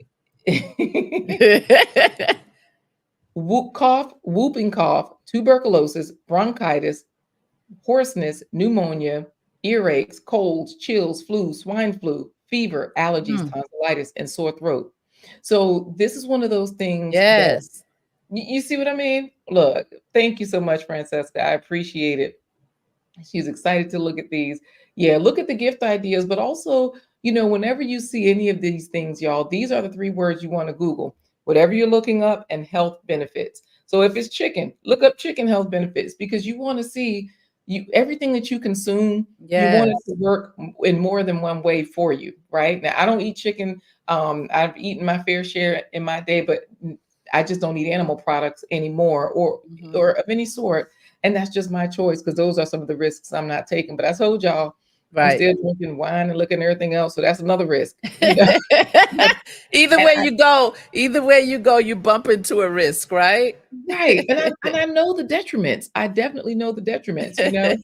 Speaker 2: whooping cough, tuberculosis, bronchitis, hoarseness, pneumonia, earaches, colds, chills, flu, swine flu, fever, allergies,
Speaker 1: Mm.
Speaker 2: tonsillitis, and sore throat. So this is one of those things that
Speaker 1: Yes.
Speaker 2: you see what I mean? Look, thank you so much, Francesca. I appreciate it. She's excited to look at these. Yeah, look at the gift ideas, but also, whenever you see any of these things, y'all, these are the three words you want to Google. Whatever you're looking up and health benefits. So if it's chicken, look up chicken health benefits because you want to see everything that you consume, you want it
Speaker 1: Yes.
Speaker 2: to work in more than one way for you, right? Now, I don't eat chicken. I've eaten my fair share in my day, but I just don't eat animal products anymore
Speaker 1: Mm-hmm.
Speaker 2: or of any sort. And that's just my choice because those are some of the risks I'm not taking. But I told y'all, I'm
Speaker 1: Right.
Speaker 2: still drinking wine and looking at everything else. So that's another risk, you know.
Speaker 1: Either
Speaker 2: And
Speaker 1: way you go, you bump into a risk, right?
Speaker 2: right. And I know the detriments. I definitely know the detriments. Yes.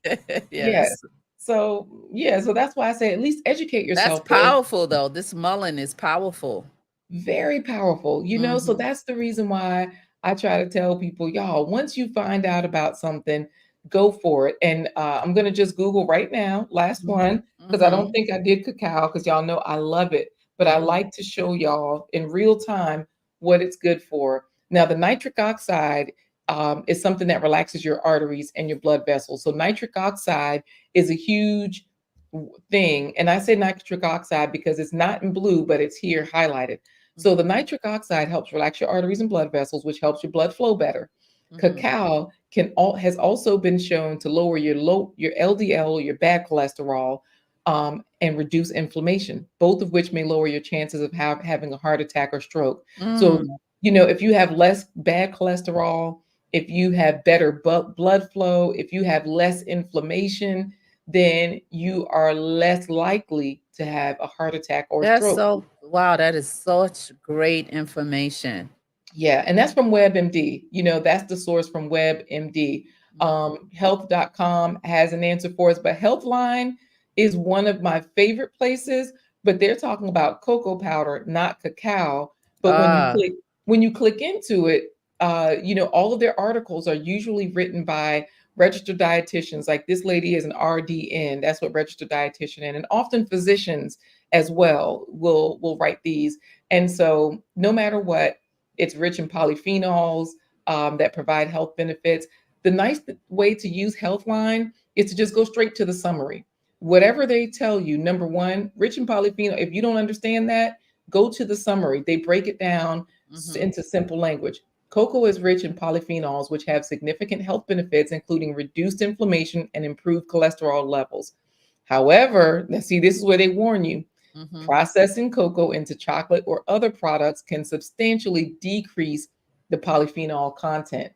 Speaker 1: Yes.
Speaker 2: So yeah, so that's why I say at least educate
Speaker 1: That's
Speaker 2: yourself though.
Speaker 1: powerful though. This mullein is powerful.
Speaker 2: Very powerful. So
Speaker 1: Mhm.
Speaker 2: that's the reason why I try to tell people, y'all, once you find out about something, go for it. And I'm gonna just Google right now, last
Speaker 1: Mhm.
Speaker 2: one, because I don't
Speaker 1: Mhm.
Speaker 2: think I did cacao, because y'all know I love it, but I
Speaker 1: Mhm.
Speaker 2: like to show y'all in real time what it's good for. Now, the nitric oxide is something that relaxes your arteries and your blood vessels. So nitric oxide is a huge thing. And I say nitric oxide because it's not in blue, but it's here highlighted. So the
Speaker 1: Mhm.
Speaker 2: nitric oxide helps relax your arteries and blood vessels, which helps your blood flow better.
Speaker 1: Mhm.
Speaker 2: Cacao has also been shown to lower your LDL, or your bad cholesterol, and reduce inflammation, both of which may lower your chances of having a heart attack or stroke. So,
Speaker 1: Mm.
Speaker 2: if you have less bad cholesterol, if you have better blood flow, if you have less inflammation, then you are less likely to have a heart attack or
Speaker 1: That's
Speaker 2: stroke.
Speaker 1: so wow, that is such great information.
Speaker 2: Yeah, and that's from WebMD. That's the source from WebMD.
Speaker 1: Mhm.
Speaker 2: Health.com has an answer for us, but Healthline is one of my favorite places. But they're talking about cocoa powder, not cacao. But
Speaker 1: Ah,
Speaker 2: when you click into it, all of their articles are usually written by registered dietitians. Like this lady is an RDN. That's what registered dietitian, and often physicians as well will write these. And so, no matter what, it's rich in polyphenols that provide health benefits. The nice way to use Healthline is to just go straight to the summary. Whatever they tell you, number one, rich in polyphenol. If you don't understand that, go to the summary. They break it down
Speaker 1: mhm.
Speaker 2: into simple language. Cocoa is rich in polyphenols, which have significant health benefits, including reduced inflammation and improved cholesterol levels. However, now see, this is where they warn you.
Speaker 1: Mhm.
Speaker 2: Processing cocoa into chocolate or other products can substantially decrease the polyphenol content.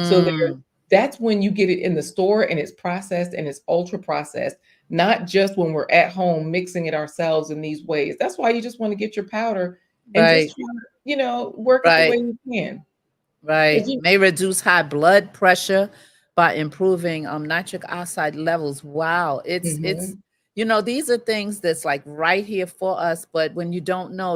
Speaker 2: So
Speaker 1: Mm.
Speaker 2: that's when you get it in the store and it's processed and it's ultra processed, not just when we're at home mixing it ourselves in these ways. That's why you just want to get your powder and just
Speaker 1: Right,
Speaker 2: try work it the way
Speaker 1: right.
Speaker 2: you can.
Speaker 1: Right.
Speaker 2: 'Cause you-
Speaker 1: May reduce high blood pressure by improving nitric oxide levels. Wow. It's
Speaker 2: Mhm.
Speaker 1: these are things that's like right here for us, but when you don't know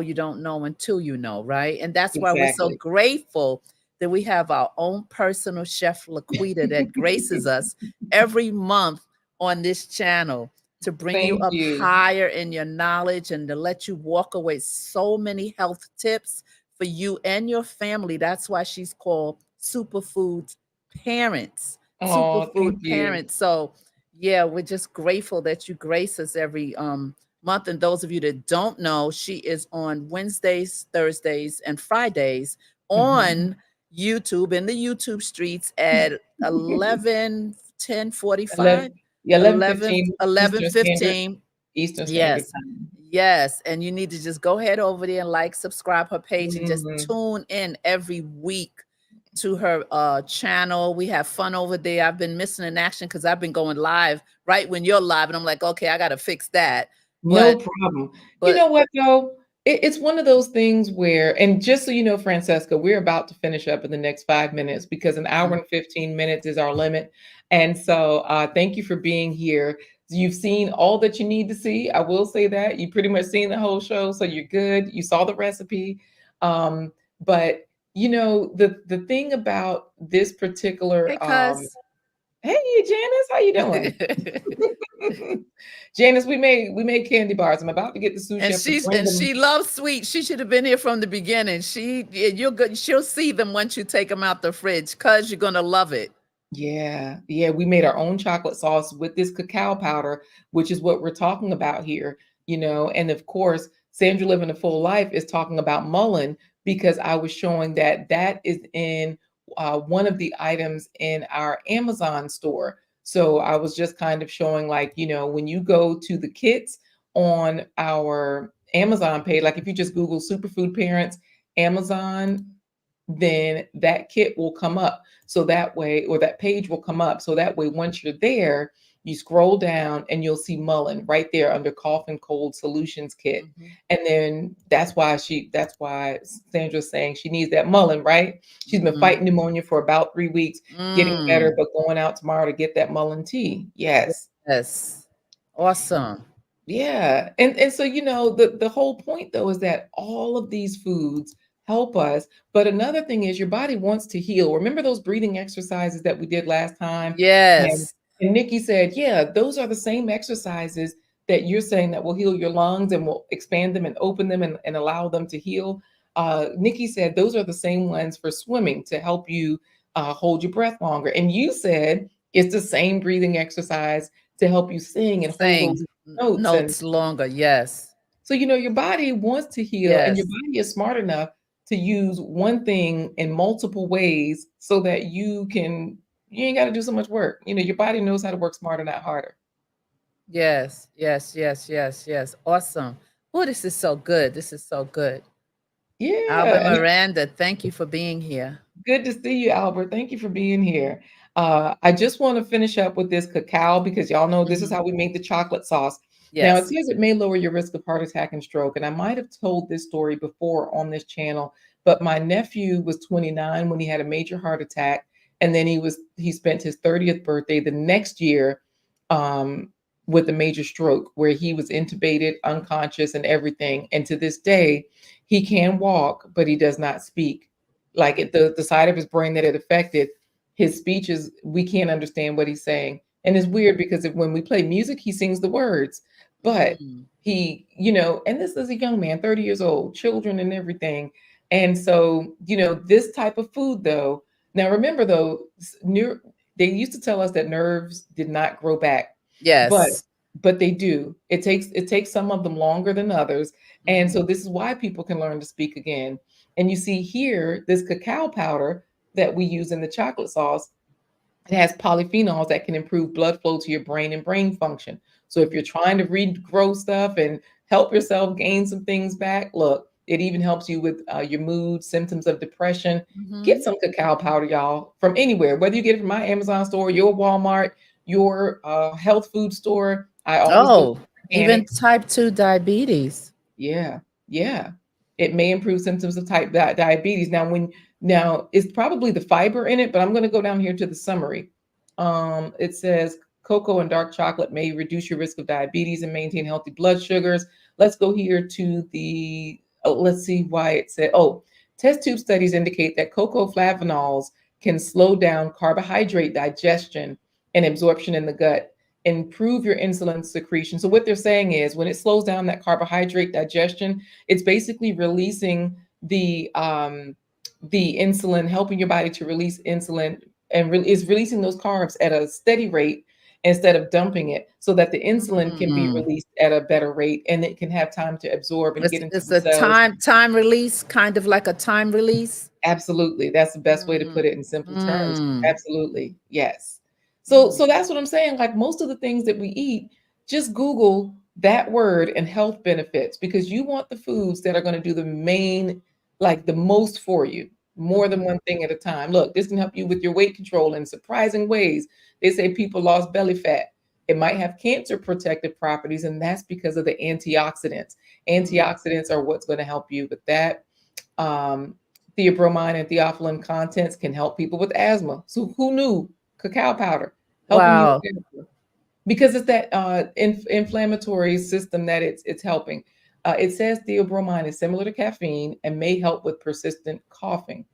Speaker 1: until you know, right? And that's why we're so
Speaker 2: Exactly.
Speaker 1: grateful that we have our own personal chef LaQuita that graces us every month on this channel to bring you
Speaker 2: Thank
Speaker 1: up
Speaker 2: you.
Speaker 1: higher in your knowledge and to let you walk away so many health tips for you and your family. That's why she's called Superfood Parents.
Speaker 2: Oh,
Speaker 1: Superfood
Speaker 2: thank you.
Speaker 1: Parents. So yeah, we're just grateful that you grace us every month. And those of you that don't know, she is on Wednesdays, Thursdays, and Fridays
Speaker 2: Mhm.
Speaker 1: on YouTube in the YouTube streets at 11, 10, 45,
Speaker 2: 11, yeah,
Speaker 1: 11,
Speaker 2: 11:15
Speaker 1: 11,
Speaker 2: Eastern Standard
Speaker 1: 15.
Speaker 2: Eastern Standard
Speaker 1: Yes.
Speaker 2: Time.
Speaker 1: Yes, and you need to just go ahead over there and like, subscribe her page, and just
Speaker 2: Mhm.
Speaker 1: tune in every week to her channel. We have fun over there. I've been missing in action because I've been going live right when you're live, and I'm like, okay, I got to fix that.
Speaker 2: No
Speaker 1: But
Speaker 2: problem. You
Speaker 1: but
Speaker 2: know what, though? It's one of those things where, and just so you know, Francesca, we're about to finish up in the next 5 minutes because an hour
Speaker 1: mhm.
Speaker 2: and 15 minutes is our limit. And so, thank you for being here. You've seen all that you need to see. I will say that you pretty much seen the whole show, so you're good. You saw the recipe. But the thing about this particular
Speaker 1: Because
Speaker 2: hey Janice, how you doing? Janice, we made candy bars. I'm about to get the sous chef to bring
Speaker 1: and
Speaker 2: them.
Speaker 1: she loves sweets. She should have been here from the beginning. You're good. She'll see them once you take them out the fridge, cause you're gonna love it.
Speaker 2: Yeah, yeah, we made our own chocolate sauce with this cacao powder, which is what we're talking about here, And of course, Sandra Living a Full Life is talking about mullein because I was showing that that is in one of the items in our Amazon store. So I was just kind of showing, like, when you go to the kits on our Amazon page, like if you just Google Superfood Parents Amazon, then that kit will come up. So that way, or that page will come up. So that way, once you're there, you scroll down and you'll see mullein right there under cough and cold solutions kit.
Speaker 1: Mhm,
Speaker 2: And then that's why Sandra's saying she needs that mullein, right? She's been
Speaker 1: mhm.
Speaker 2: fighting pneumonia for about 3 weeks, getting better,
Speaker 1: Mm,
Speaker 2: but going out tomorrow to get that mullein tea. Yes.
Speaker 1: yes, awesome.
Speaker 2: Yeah. And so the whole point though is that all of these foods help us, but another thing is your body wants to heal. Remember those breathing exercises that we did last time? And
Speaker 1: Yes.
Speaker 2: and Nikki said, "Yeah, those are the same exercises that you're saying that will heal your lungs and will expand them and open them and allow them to heal." Nikki said those are the same ones for swimming to help you hold your breath longer. And you said it's the same breathing exercise to help you sing and hold
Speaker 1: Sing
Speaker 2: those notes. And
Speaker 1: notes longer. Yes.
Speaker 2: So, your body wants to heal, and your
Speaker 1: Yes.
Speaker 2: body is smart enough to use one thing in multiple ways so that you ain't got to do so much work. Your body knows how to work smarter, not harder.
Speaker 1: Yes. Yes. Yes. Yes. Yes. Awesome. Oh, this is so good. This is so good. Albert
Speaker 2: Yeah. And
Speaker 1: Miranda, thank you for being here.
Speaker 2: good to see you, Albert. Thank you for being here. I just want to finish up with this cacao because y'all know this is
Speaker 1: Mhm.
Speaker 2: how we make the chocolate sauce. Now, it
Speaker 1: Yes.
Speaker 2: says it may lower your risk of heart attack and stroke. And I might have told this story before on this channel, but my nephew was 29 when he had a major heart attack. And then he spent his 30th birthday the next year um, with a major stroke where he was intubated, unconscious, and everything. And to this day, he can walk, but he does not speak. Like the side of his brain that it affected, his speech is we can't understand what he's saying. And it's weird because when we play music, he sings the words, but
Speaker 1: Mm.
Speaker 2: and this is a young man, 30 years old, children and everything. And so, this type of food though, now remember though, they used to tell us that nerves did not grow back, but
Speaker 1: Yes.
Speaker 2: they do. It takes some of them longer than others. And
Speaker 1: Mhm.
Speaker 2: so this is why people can learn to speak again. And you see here, this cacao powder that we use in the chocolate sauce, it has polyphenols that can improve blood flow to your brain and brain function. So if you're trying to regrow stuff and help yourself gain some things back, look, it even helps you with your mood, symptoms of depression. Get
Speaker 1: Mhm.
Speaker 2: some cacao powder, y'all, from anywhere, whether you get it from my Amazon store, your Walmart, your health food store. I always go to
Speaker 1: Oh, even
Speaker 2: organic.
Speaker 1: type 2 diabetes.
Speaker 2: Yeah, yeah. It may improve symptoms of type diabetes. Now it's probably the fiber in it, but I'm going to go down here to the summary. It says cocoa and dark chocolate may reduce your risk of diabetes and maintain healthy blood sugars. Let's go here to let's see why it said. Oh, test tube studies indicate that cocoa flavanols can slow down carbohydrate digestion and absorption in the gut, improve your insulin secretion. So what they're saying is when it slows down that carbohydrate digestion, it's basically releasing the insulin, helping your body to release insulin and is releasing those carbs at a steady rate instead of dumping it so that the insulin can be
Speaker 1: Mm.
Speaker 2: released at a better rate and it can have time to absorb and
Speaker 1: It's
Speaker 2: get into
Speaker 1: it's
Speaker 2: the
Speaker 1: a
Speaker 2: cells.
Speaker 1: time release, kind of like a time release.
Speaker 2: Absolutely. That's the best way to put
Speaker 1: Mm.
Speaker 2: it in simple terms.
Speaker 1: Mm.
Speaker 2: Absolutely. Yes. So
Speaker 1: Mm.
Speaker 2: that's what I'm saying. Like most of the things that we eat, just Google that word and health benefits because you want the foods that are going to do the most for you, more than
Speaker 1: Mhm.
Speaker 2: one thing at a time. Look, this can help you with your weight control in surprising ways. They say people lost belly fat. It might have cancer protective properties, and that's because of the antioxidants.
Speaker 1: Mm.
Speaker 2: Antioxidants are what's going to help you with that. Um, Theobromine and theophylline contents can help people with asthma. So who knew cacao powder helping you
Speaker 1: Wow.
Speaker 2: with asthma? Because it's that inflammatory system that it's helping. It says theobromine is similar to caffeine and may help with persistent coughing.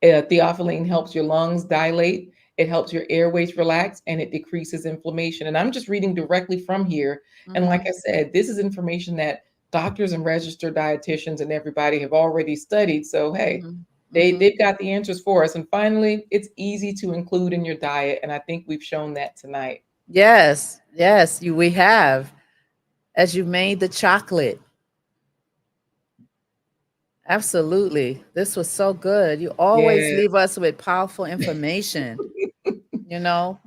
Speaker 2: Theophylline helps your lungs dilate. It helps your airways relax and it decreases inflammation. And I'm just reading directly from here. And like
Speaker 1: Mhm.
Speaker 2: I said, this is information that doctors and registered dietitians and everybody have already studied. So, hey,
Speaker 1: Mhm. Mhm.
Speaker 2: they've got the answers for us. And finally, it's easy to include in your diet. And I think we've shown that tonight.
Speaker 1: Yes. Yes, we have. As you made the chocolate. Absolutely. This was so good. You always
Speaker 2: Yeah.
Speaker 1: leave us with powerful information, you know?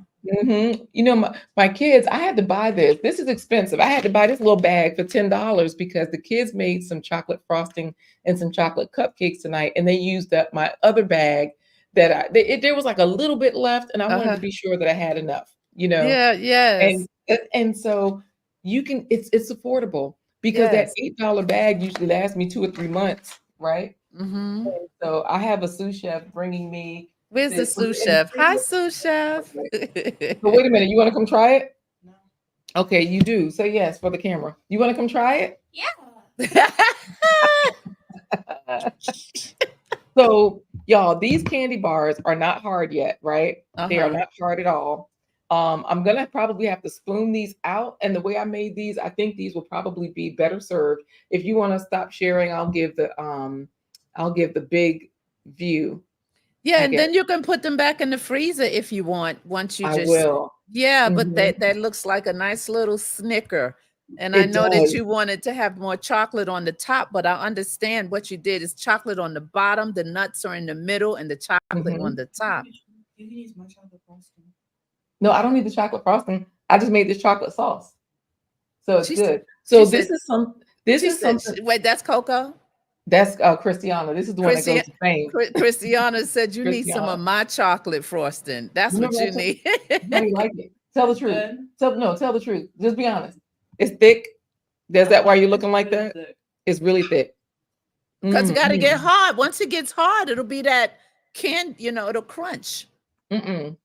Speaker 2: My kids, I had to buy this. This is expensive. I had to buy this little bag for $10 because the kids made some chocolate frosting and some chocolate cupcakes tonight, and they used up my other bag there was like a little bit left, and I wanted
Speaker 1: Uh-huh.
Speaker 2: to be sure that I had enough.
Speaker 1: Yeah, yes.
Speaker 2: And so it's affordable because that
Speaker 1: Yes.
Speaker 2: $8 bag usually lasts me 2 or 3 months, right?
Speaker 1: Mhm.
Speaker 2: And so I have a sous chef bringing me
Speaker 1: Where's the
Speaker 2: this. Was
Speaker 1: sous
Speaker 2: it in the
Speaker 1: chef? Hi,
Speaker 2: freezer?
Speaker 1: sous chef.
Speaker 2: Okay. So wait a minute, you want to come try it? Okay, you do. Say yes for the camera. You want to come try it? So, y'all, these candy bars are not hard yet, right? They are
Speaker 1: Uh-huh.
Speaker 2: not hard at all. I'm gonna probably have to spoon these out, and the way I made these, I think these will probably be better served. If you want to stop sharing, I'll give the big view,
Speaker 1: Yeah,
Speaker 2: I
Speaker 1: and
Speaker 2: guess.
Speaker 1: then you can put them back in the freezer if you want, once you
Speaker 2: I
Speaker 1: just
Speaker 2: will.
Speaker 1: yeah, but
Speaker 2: Mhm.
Speaker 1: that looks like a nice little snicker. And I
Speaker 2: It
Speaker 1: know that
Speaker 2: does.
Speaker 1: you wanted to have more chocolate on the top, but I understand what you did is chocolate on the bottom, the nuts are in the middle, and the chocolate on
Speaker 2: Mhm.
Speaker 1: the top.
Speaker 3: You can use my chocolate frosting.
Speaker 2: No, I don't need the chocolate frosting. I just made this chocolate sauce, so it's
Speaker 1: She s-
Speaker 2: good.
Speaker 1: she
Speaker 2: So
Speaker 1: said
Speaker 2: this
Speaker 1: she
Speaker 2: is
Speaker 1: said
Speaker 2: something
Speaker 1: wait, that's Coco.
Speaker 2: that's Christiana. This is the one that
Speaker 1: Christian
Speaker 2: goes to fame.
Speaker 1: Christiana said you need some
Speaker 2: Christiana,
Speaker 1: of my chocolate frosting. That's what
Speaker 2: remember
Speaker 1: you need.
Speaker 2: how do you like it? Tell the
Speaker 3: It's
Speaker 2: truth.
Speaker 3: good.
Speaker 2: Tell the truth. Just be honest. It's thick. Is that why you're
Speaker 3: It's
Speaker 2: looking like
Speaker 3: really
Speaker 2: that?
Speaker 3: thick.
Speaker 2: It's really thick.
Speaker 1: Because it got to get
Speaker 2: Mm-mm.
Speaker 1: hard. Once it gets hard, it'll be that it'll crunch.
Speaker 2: Mm-mm.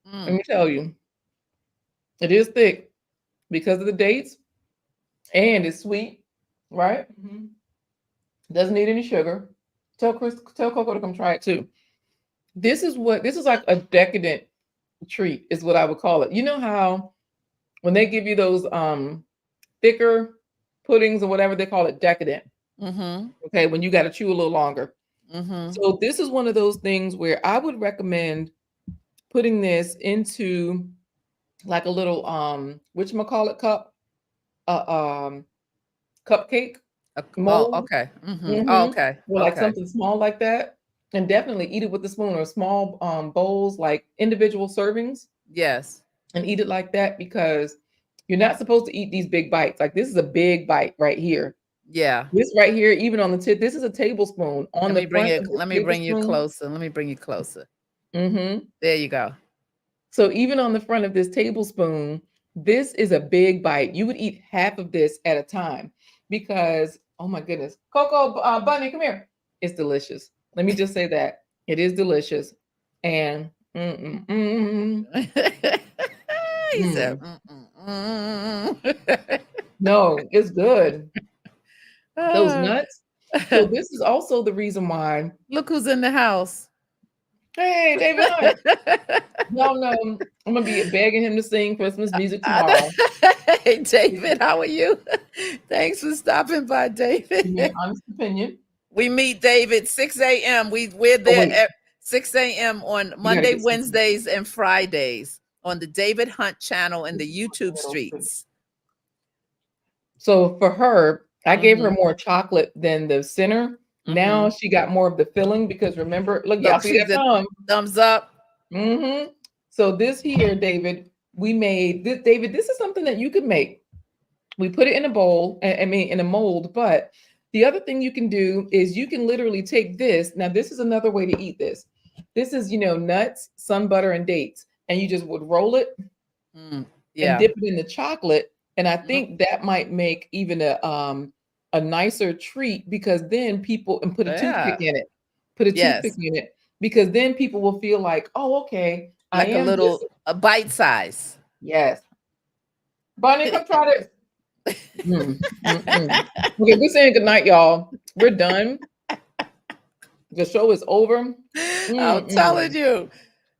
Speaker 2: Let
Speaker 1: Mm.
Speaker 2: me tell you, it is thick because of the dates and it's sweet, right?
Speaker 3: Mm-hmm.
Speaker 2: Doesn't need any sugar. Tell Coco to come try it too. This is like a decadent treat, is what I would call it. You know how when they give you those thicker puddings or whatever, they call it decadent.
Speaker 1: Mm-hmm.
Speaker 2: Okay, when you got to chew a little longer.
Speaker 1: Mm-hmm.
Speaker 2: So this is one of those things where I would recommend putting this into like a little whatchamacallit cup, uh cupcake
Speaker 1: Oh,
Speaker 2: mold.
Speaker 1: okay. Mm-hmm. Oh,
Speaker 2: Mm-hmm.
Speaker 1: okay.
Speaker 2: Or like
Speaker 1: Okay.
Speaker 2: something small like that. And definitely eat it with a spoon or small bowls, like individual servings,
Speaker 1: Yes.
Speaker 2: and eat it like that because you're not supposed to eat these big bites. Like this is a big bite right here.
Speaker 1: Yeah.
Speaker 2: This right here, even on the tip, this is a tablespoon. On
Speaker 1: Let
Speaker 2: the
Speaker 1: me bring
Speaker 2: front
Speaker 1: it.
Speaker 2: of this
Speaker 1: Let me bring you
Speaker 2: tablespoon,
Speaker 1: closer. Let me bring you closer.
Speaker 2: mm-hmm.
Speaker 1: There you go.
Speaker 2: So even on the front of this tablespoon, this is a big bite. You would eat half of this at a time because, oh my goodness, Coco, Bunny, come here. It's delicious. Let me just say that it is delicious, and
Speaker 1: He said,
Speaker 2: mm.
Speaker 1: mm.
Speaker 2: No, it's good. Those
Speaker 1: Ah.
Speaker 2: nuts. So this is also the reason why.
Speaker 1: Look who's in the house.
Speaker 2: Hey, David Hunt. Y'all know I'm gonna be begging him to sing Christmas music
Speaker 1: I know.
Speaker 2: tomorrow.
Speaker 1: Hey, David, how are you? Thanks for stopping by,
Speaker 2: Give me an
Speaker 1: David.
Speaker 2: honest opinion.
Speaker 1: We meet David 6 a.m. We're
Speaker 2: Oh
Speaker 1: there
Speaker 2: wait,
Speaker 1: at 6 a.m. on
Speaker 2: you gotta
Speaker 1: Monday,
Speaker 2: get something.
Speaker 1: Wednesdays, and Fridays on the David Hunt channel in
Speaker 2: This
Speaker 1: the
Speaker 2: is what the
Speaker 1: YouTube
Speaker 2: middle too.
Speaker 1: streets.
Speaker 2: So for her, I gave her
Speaker 1: Hmm.
Speaker 2: more chocolate than the center. Now
Speaker 1: Hmm.
Speaker 2: she got more of the filling because remember, look, y'all
Speaker 1: Look,
Speaker 2: see
Speaker 1: she's
Speaker 2: that
Speaker 1: a
Speaker 2: thumb?
Speaker 1: thumbs up.
Speaker 2: Mm-hmm. So this here, David, we made this. David, this is something that you could make. We put it in a bowl, I mean, in a mold. But the other thing you can do is you can literally take this. Now, this is another way to eat this. This is, nuts, sun butter, and dates, and you just would roll it
Speaker 1: Mm,
Speaker 2: and
Speaker 1: yeah.
Speaker 2: dip it in the chocolate. And I
Speaker 1: Mm,
Speaker 2: think that might make even a nicer treat because then people and put a toothpick
Speaker 1: yeah.
Speaker 2: in it. Put a toothpick
Speaker 1: Yes.
Speaker 2: in it because then people will feel like, oh, okay, I
Speaker 1: Like a
Speaker 2: am this.
Speaker 1: little a bite size.
Speaker 2: Yes. Bonnie, come try this. Okay, we're saying good night, y'all. We're done. The show is over.
Speaker 1: I'm telling
Speaker 2: Mm-mm.
Speaker 1: you,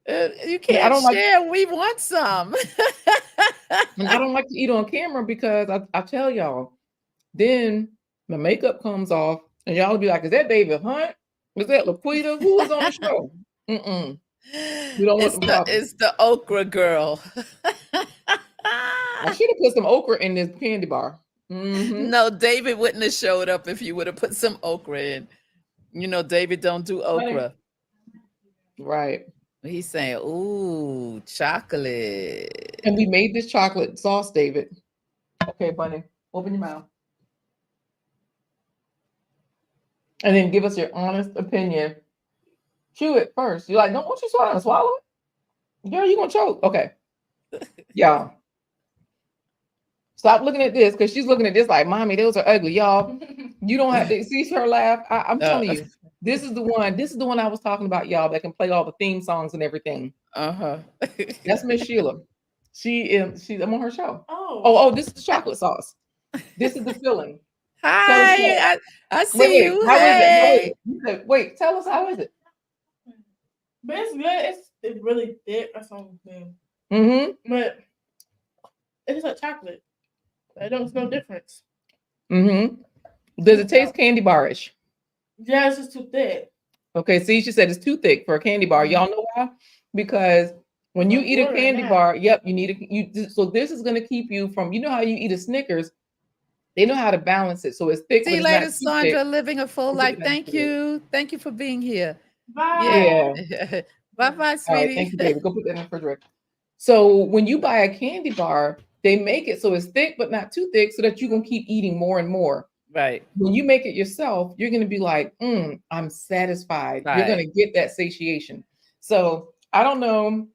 Speaker 1: you
Speaker 2: And I
Speaker 1: can't
Speaker 2: don't like
Speaker 1: share. We want some.
Speaker 2: and I don't like to eat on camera because I tell y'all, then my makeup comes off and y'all will be like, is that David Hunt? Is that LaQuita? Who was on the show? Mm-mm. We don't want
Speaker 1: It's
Speaker 2: them
Speaker 1: the
Speaker 2: problems.
Speaker 1: it's the okra girl.
Speaker 2: I should have put some okra in this candy bar. Mm-hmm.
Speaker 1: No, David wouldn't have showed up if you would have put some okra in. David don't do
Speaker 2: Honey.
Speaker 1: okra.
Speaker 2: Right.
Speaker 1: He's saying, "Ooh, chocolate."
Speaker 2: And we made this chocolate sauce, David. Okay, Bunny, open your mouth. And then give us your honest opinion. Chew it first. You're like, don't want you swallow it? Girl, you gonna choke. Okay. Y'all. Stop looking at this because she's looking at this like, mommy, those are ugly. Y'all, you don't have to see her laugh. I'm
Speaker 1: Uh,
Speaker 2: telling you, this is the one. This is the one I was talking about, y'all, that can play all the theme songs and everything.
Speaker 1: uh-huh.
Speaker 2: That's Miss Sheila. I'm on her show.
Speaker 3: Oh.
Speaker 2: Oh, this is the chocolate sauce. This is the filling. Tell us
Speaker 1: Hi,
Speaker 2: what.
Speaker 1: I
Speaker 2: Wait,
Speaker 1: see
Speaker 2: wait.
Speaker 1: you.
Speaker 2: How is it? How is
Speaker 1: Hey.
Speaker 2: it? You said, wait, tell us how is it?
Speaker 3: But it's good. It's really thick or something.
Speaker 2: Mm-hmm.
Speaker 3: But it's like chocolate. I don't no difference.
Speaker 2: Mm-hmm. Does it taste candy barish?
Speaker 3: Yeah, it's just too thick.
Speaker 2: Okay, see, she said it's too thick for a candy bar.
Speaker 3: Mhm.
Speaker 2: Y'all know why? Because when you
Speaker 3: Like
Speaker 2: eat a
Speaker 3: water and
Speaker 2: candy
Speaker 3: that.
Speaker 2: bar, yep, you need so this is gonna keep you from, how you eat a Snickers They know how to balance it so it's thick,
Speaker 1: See
Speaker 2: but
Speaker 1: you
Speaker 2: it's not
Speaker 1: later,
Speaker 2: too thick.
Speaker 1: Sandra, living a full
Speaker 2: It's
Speaker 1: life.
Speaker 2: nice
Speaker 1: Thank
Speaker 2: to it.
Speaker 1: you. Thank you for being here.
Speaker 3: Bye.
Speaker 1: Yeah.
Speaker 2: Yeah.
Speaker 1: Bye-bye,
Speaker 2: All right.
Speaker 1: sweetie.
Speaker 2: Thank you, baby. Go put that in the refrigerator. So when you buy a candy bar, they make it so it's thick, but not too thick so that you can keep eating more and more.
Speaker 1: Right.
Speaker 2: When you make it yourself, you're going to be like, I'm satisfied. You're going
Speaker 1: Right.
Speaker 2: to get that satiation. So I don't know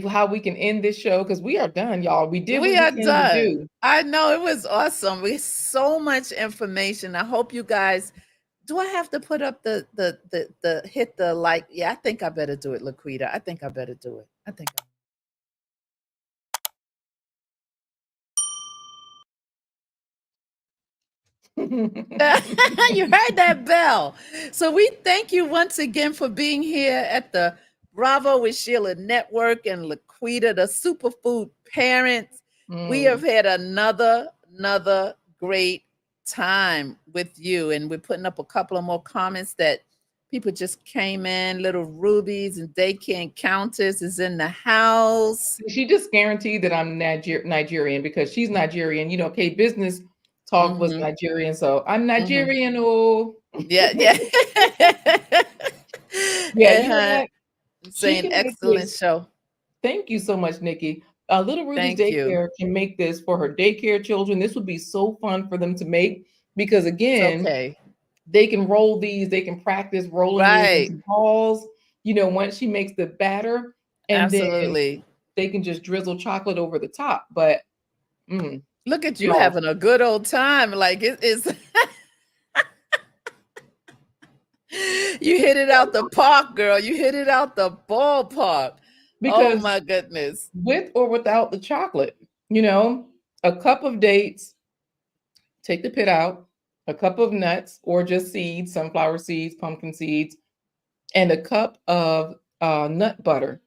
Speaker 2: how we can end this show because we are done, y'all. We did what
Speaker 1: We
Speaker 2: we
Speaker 1: are
Speaker 2: came to
Speaker 1: done.
Speaker 2: do.
Speaker 1: I know it was awesome. We so much information. I hope you guys. Do I have to put up the hit the like? Yeah, I think I better do it, LaQuita. I think I better do it. I think. You heard that bell. So we thank you once again for being here at the Bravo with Sheila Network and LaQuita, the Superfood Parents. We have had another great time with you, and we're putting up a couple of more comments that people just came in. Little Rubies and Daycare Encounters is in the house.
Speaker 2: She just guaranteed that I'm Nigerian because she's Nigerian. You know, Kate Business Talk was Nigerian, so I'm Nigerian. Oh,
Speaker 1: yeah, yeah.
Speaker 2: Yeah, you know what?
Speaker 1: Saying excellent show.
Speaker 2: Thank you so much, Nikki. Little Ruby's
Speaker 1: Thank you.
Speaker 2: Daycare can make this for her daycare children. This would be so fun for them to make because,
Speaker 1: It's
Speaker 2: again,
Speaker 1: okay.
Speaker 2: they can roll these. They can practice rolling these
Speaker 1: Right.
Speaker 2: into balls. You know, once she makes the batter, and then
Speaker 1: Absolutely.
Speaker 2: they can just drizzle chocolate over the top. But
Speaker 1: Look at you
Speaker 2: y'all.
Speaker 1: having a good old time. Like it is. You hit it out the park, girl. You hit it out the ballpark.
Speaker 2: Because
Speaker 1: oh my goodness.
Speaker 2: with or without the chocolate, you know, a cup of dates, take the pit out, a cup of nuts or just seeds, sunflower seeds, pumpkin seeds, and a cup of nut butter.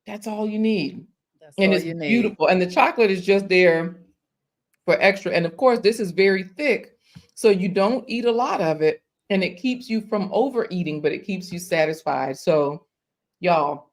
Speaker 2: That's all you need.
Speaker 1: That's
Speaker 2: And
Speaker 1: all
Speaker 2: it's
Speaker 1: you need.
Speaker 2: beautiful. And the chocolate is just there for extra. And of course, this is very thick, so you don't eat a lot of it. And it keeps you from overeating, but it keeps you satisfied. So, y'all,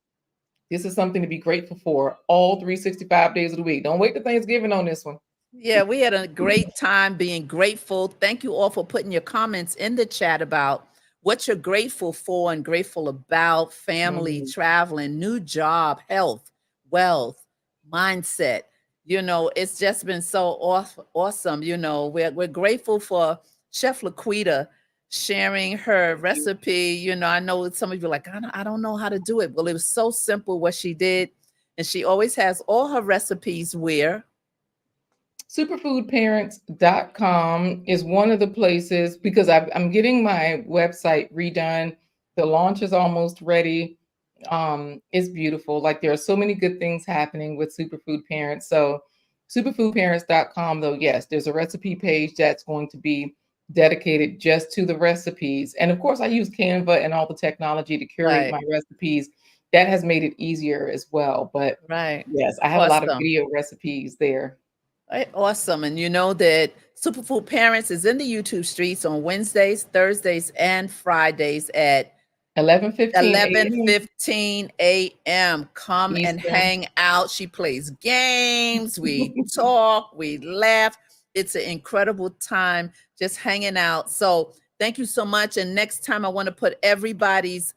Speaker 2: this is something to be grateful for all 365 days of the week. Don't wait till Thanksgiving on this one.
Speaker 1: Yeah, we had a great time being grateful. Thank you all for putting your comments in the chat about what you're grateful for and grateful about: family, traveling, new job, health, wealth, mindset. You know, it's just been so awesome. You know, we're grateful for Chef LaQuita sharing her recipe. You know, I know some of you are like, I don't know how to do it. Well, it was so simple what she did. And she always has all her recipes where?
Speaker 2: Superfoodparents.com is one of the places because I'm getting my website redone. The launch is almost ready. It's beautiful. Like there are so many good things happening with Superfood Parents. So superfoodparents.com, though, yes, there's a recipe page that's going to be dedicated just to the recipes. And of course, I use Canva and all the technology to curate my recipes. That has made it easier as well. But yes, I have a lot of video recipes there.
Speaker 1: Awesome. And you know that Superfood Parents is in the YouTube streets on Wednesdays, Thursdays, and Fridays at 11:15 a.m. Come
Speaker 2: Eastern.
Speaker 1: and hang out. She plays games. We talk. We laugh. It's an incredible time just hanging out. So thank you so much. And next time I want to put everybody's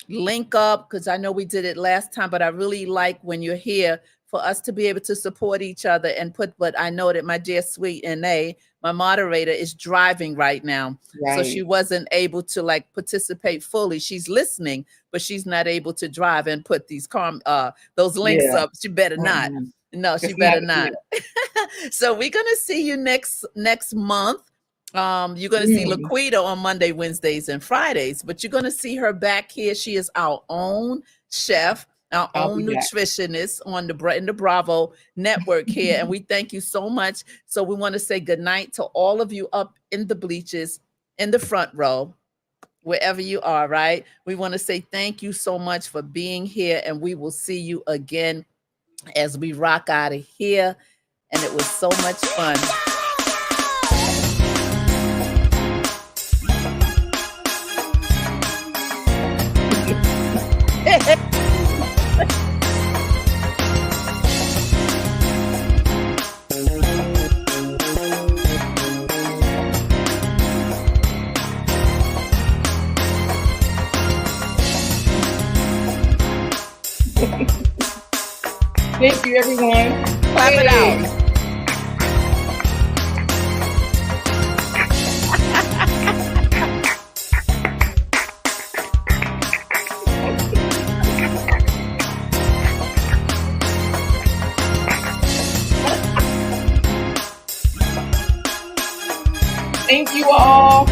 Speaker 1: link up because I know we did it last time, but I really like when you're here for us to be able to support each other and put, but I know that my dear sweet NA, my moderator, is driving right now. So she wasn't able to like participate fully. She's listening, but she's not able to drive and put these those links up. She better not. No, she better not. So we're gonna see you next month. You're gonna see LaQuita on Monday, Wednesdays, and Fridays, but you're gonna see her back here. She is our own chef, our own nutritionist in the Bravo network here. And we thank you so much. So we want to say good night to all of you up in the bleachers, in the front row, wherever you are, right? We want to say thank you so much for being here. And we will see you again as we rock out of here. And it was so much fun.
Speaker 2: Thank you, everyone.
Speaker 1: Clap it
Speaker 2: Yay.
Speaker 1: out.
Speaker 2: Thank you all.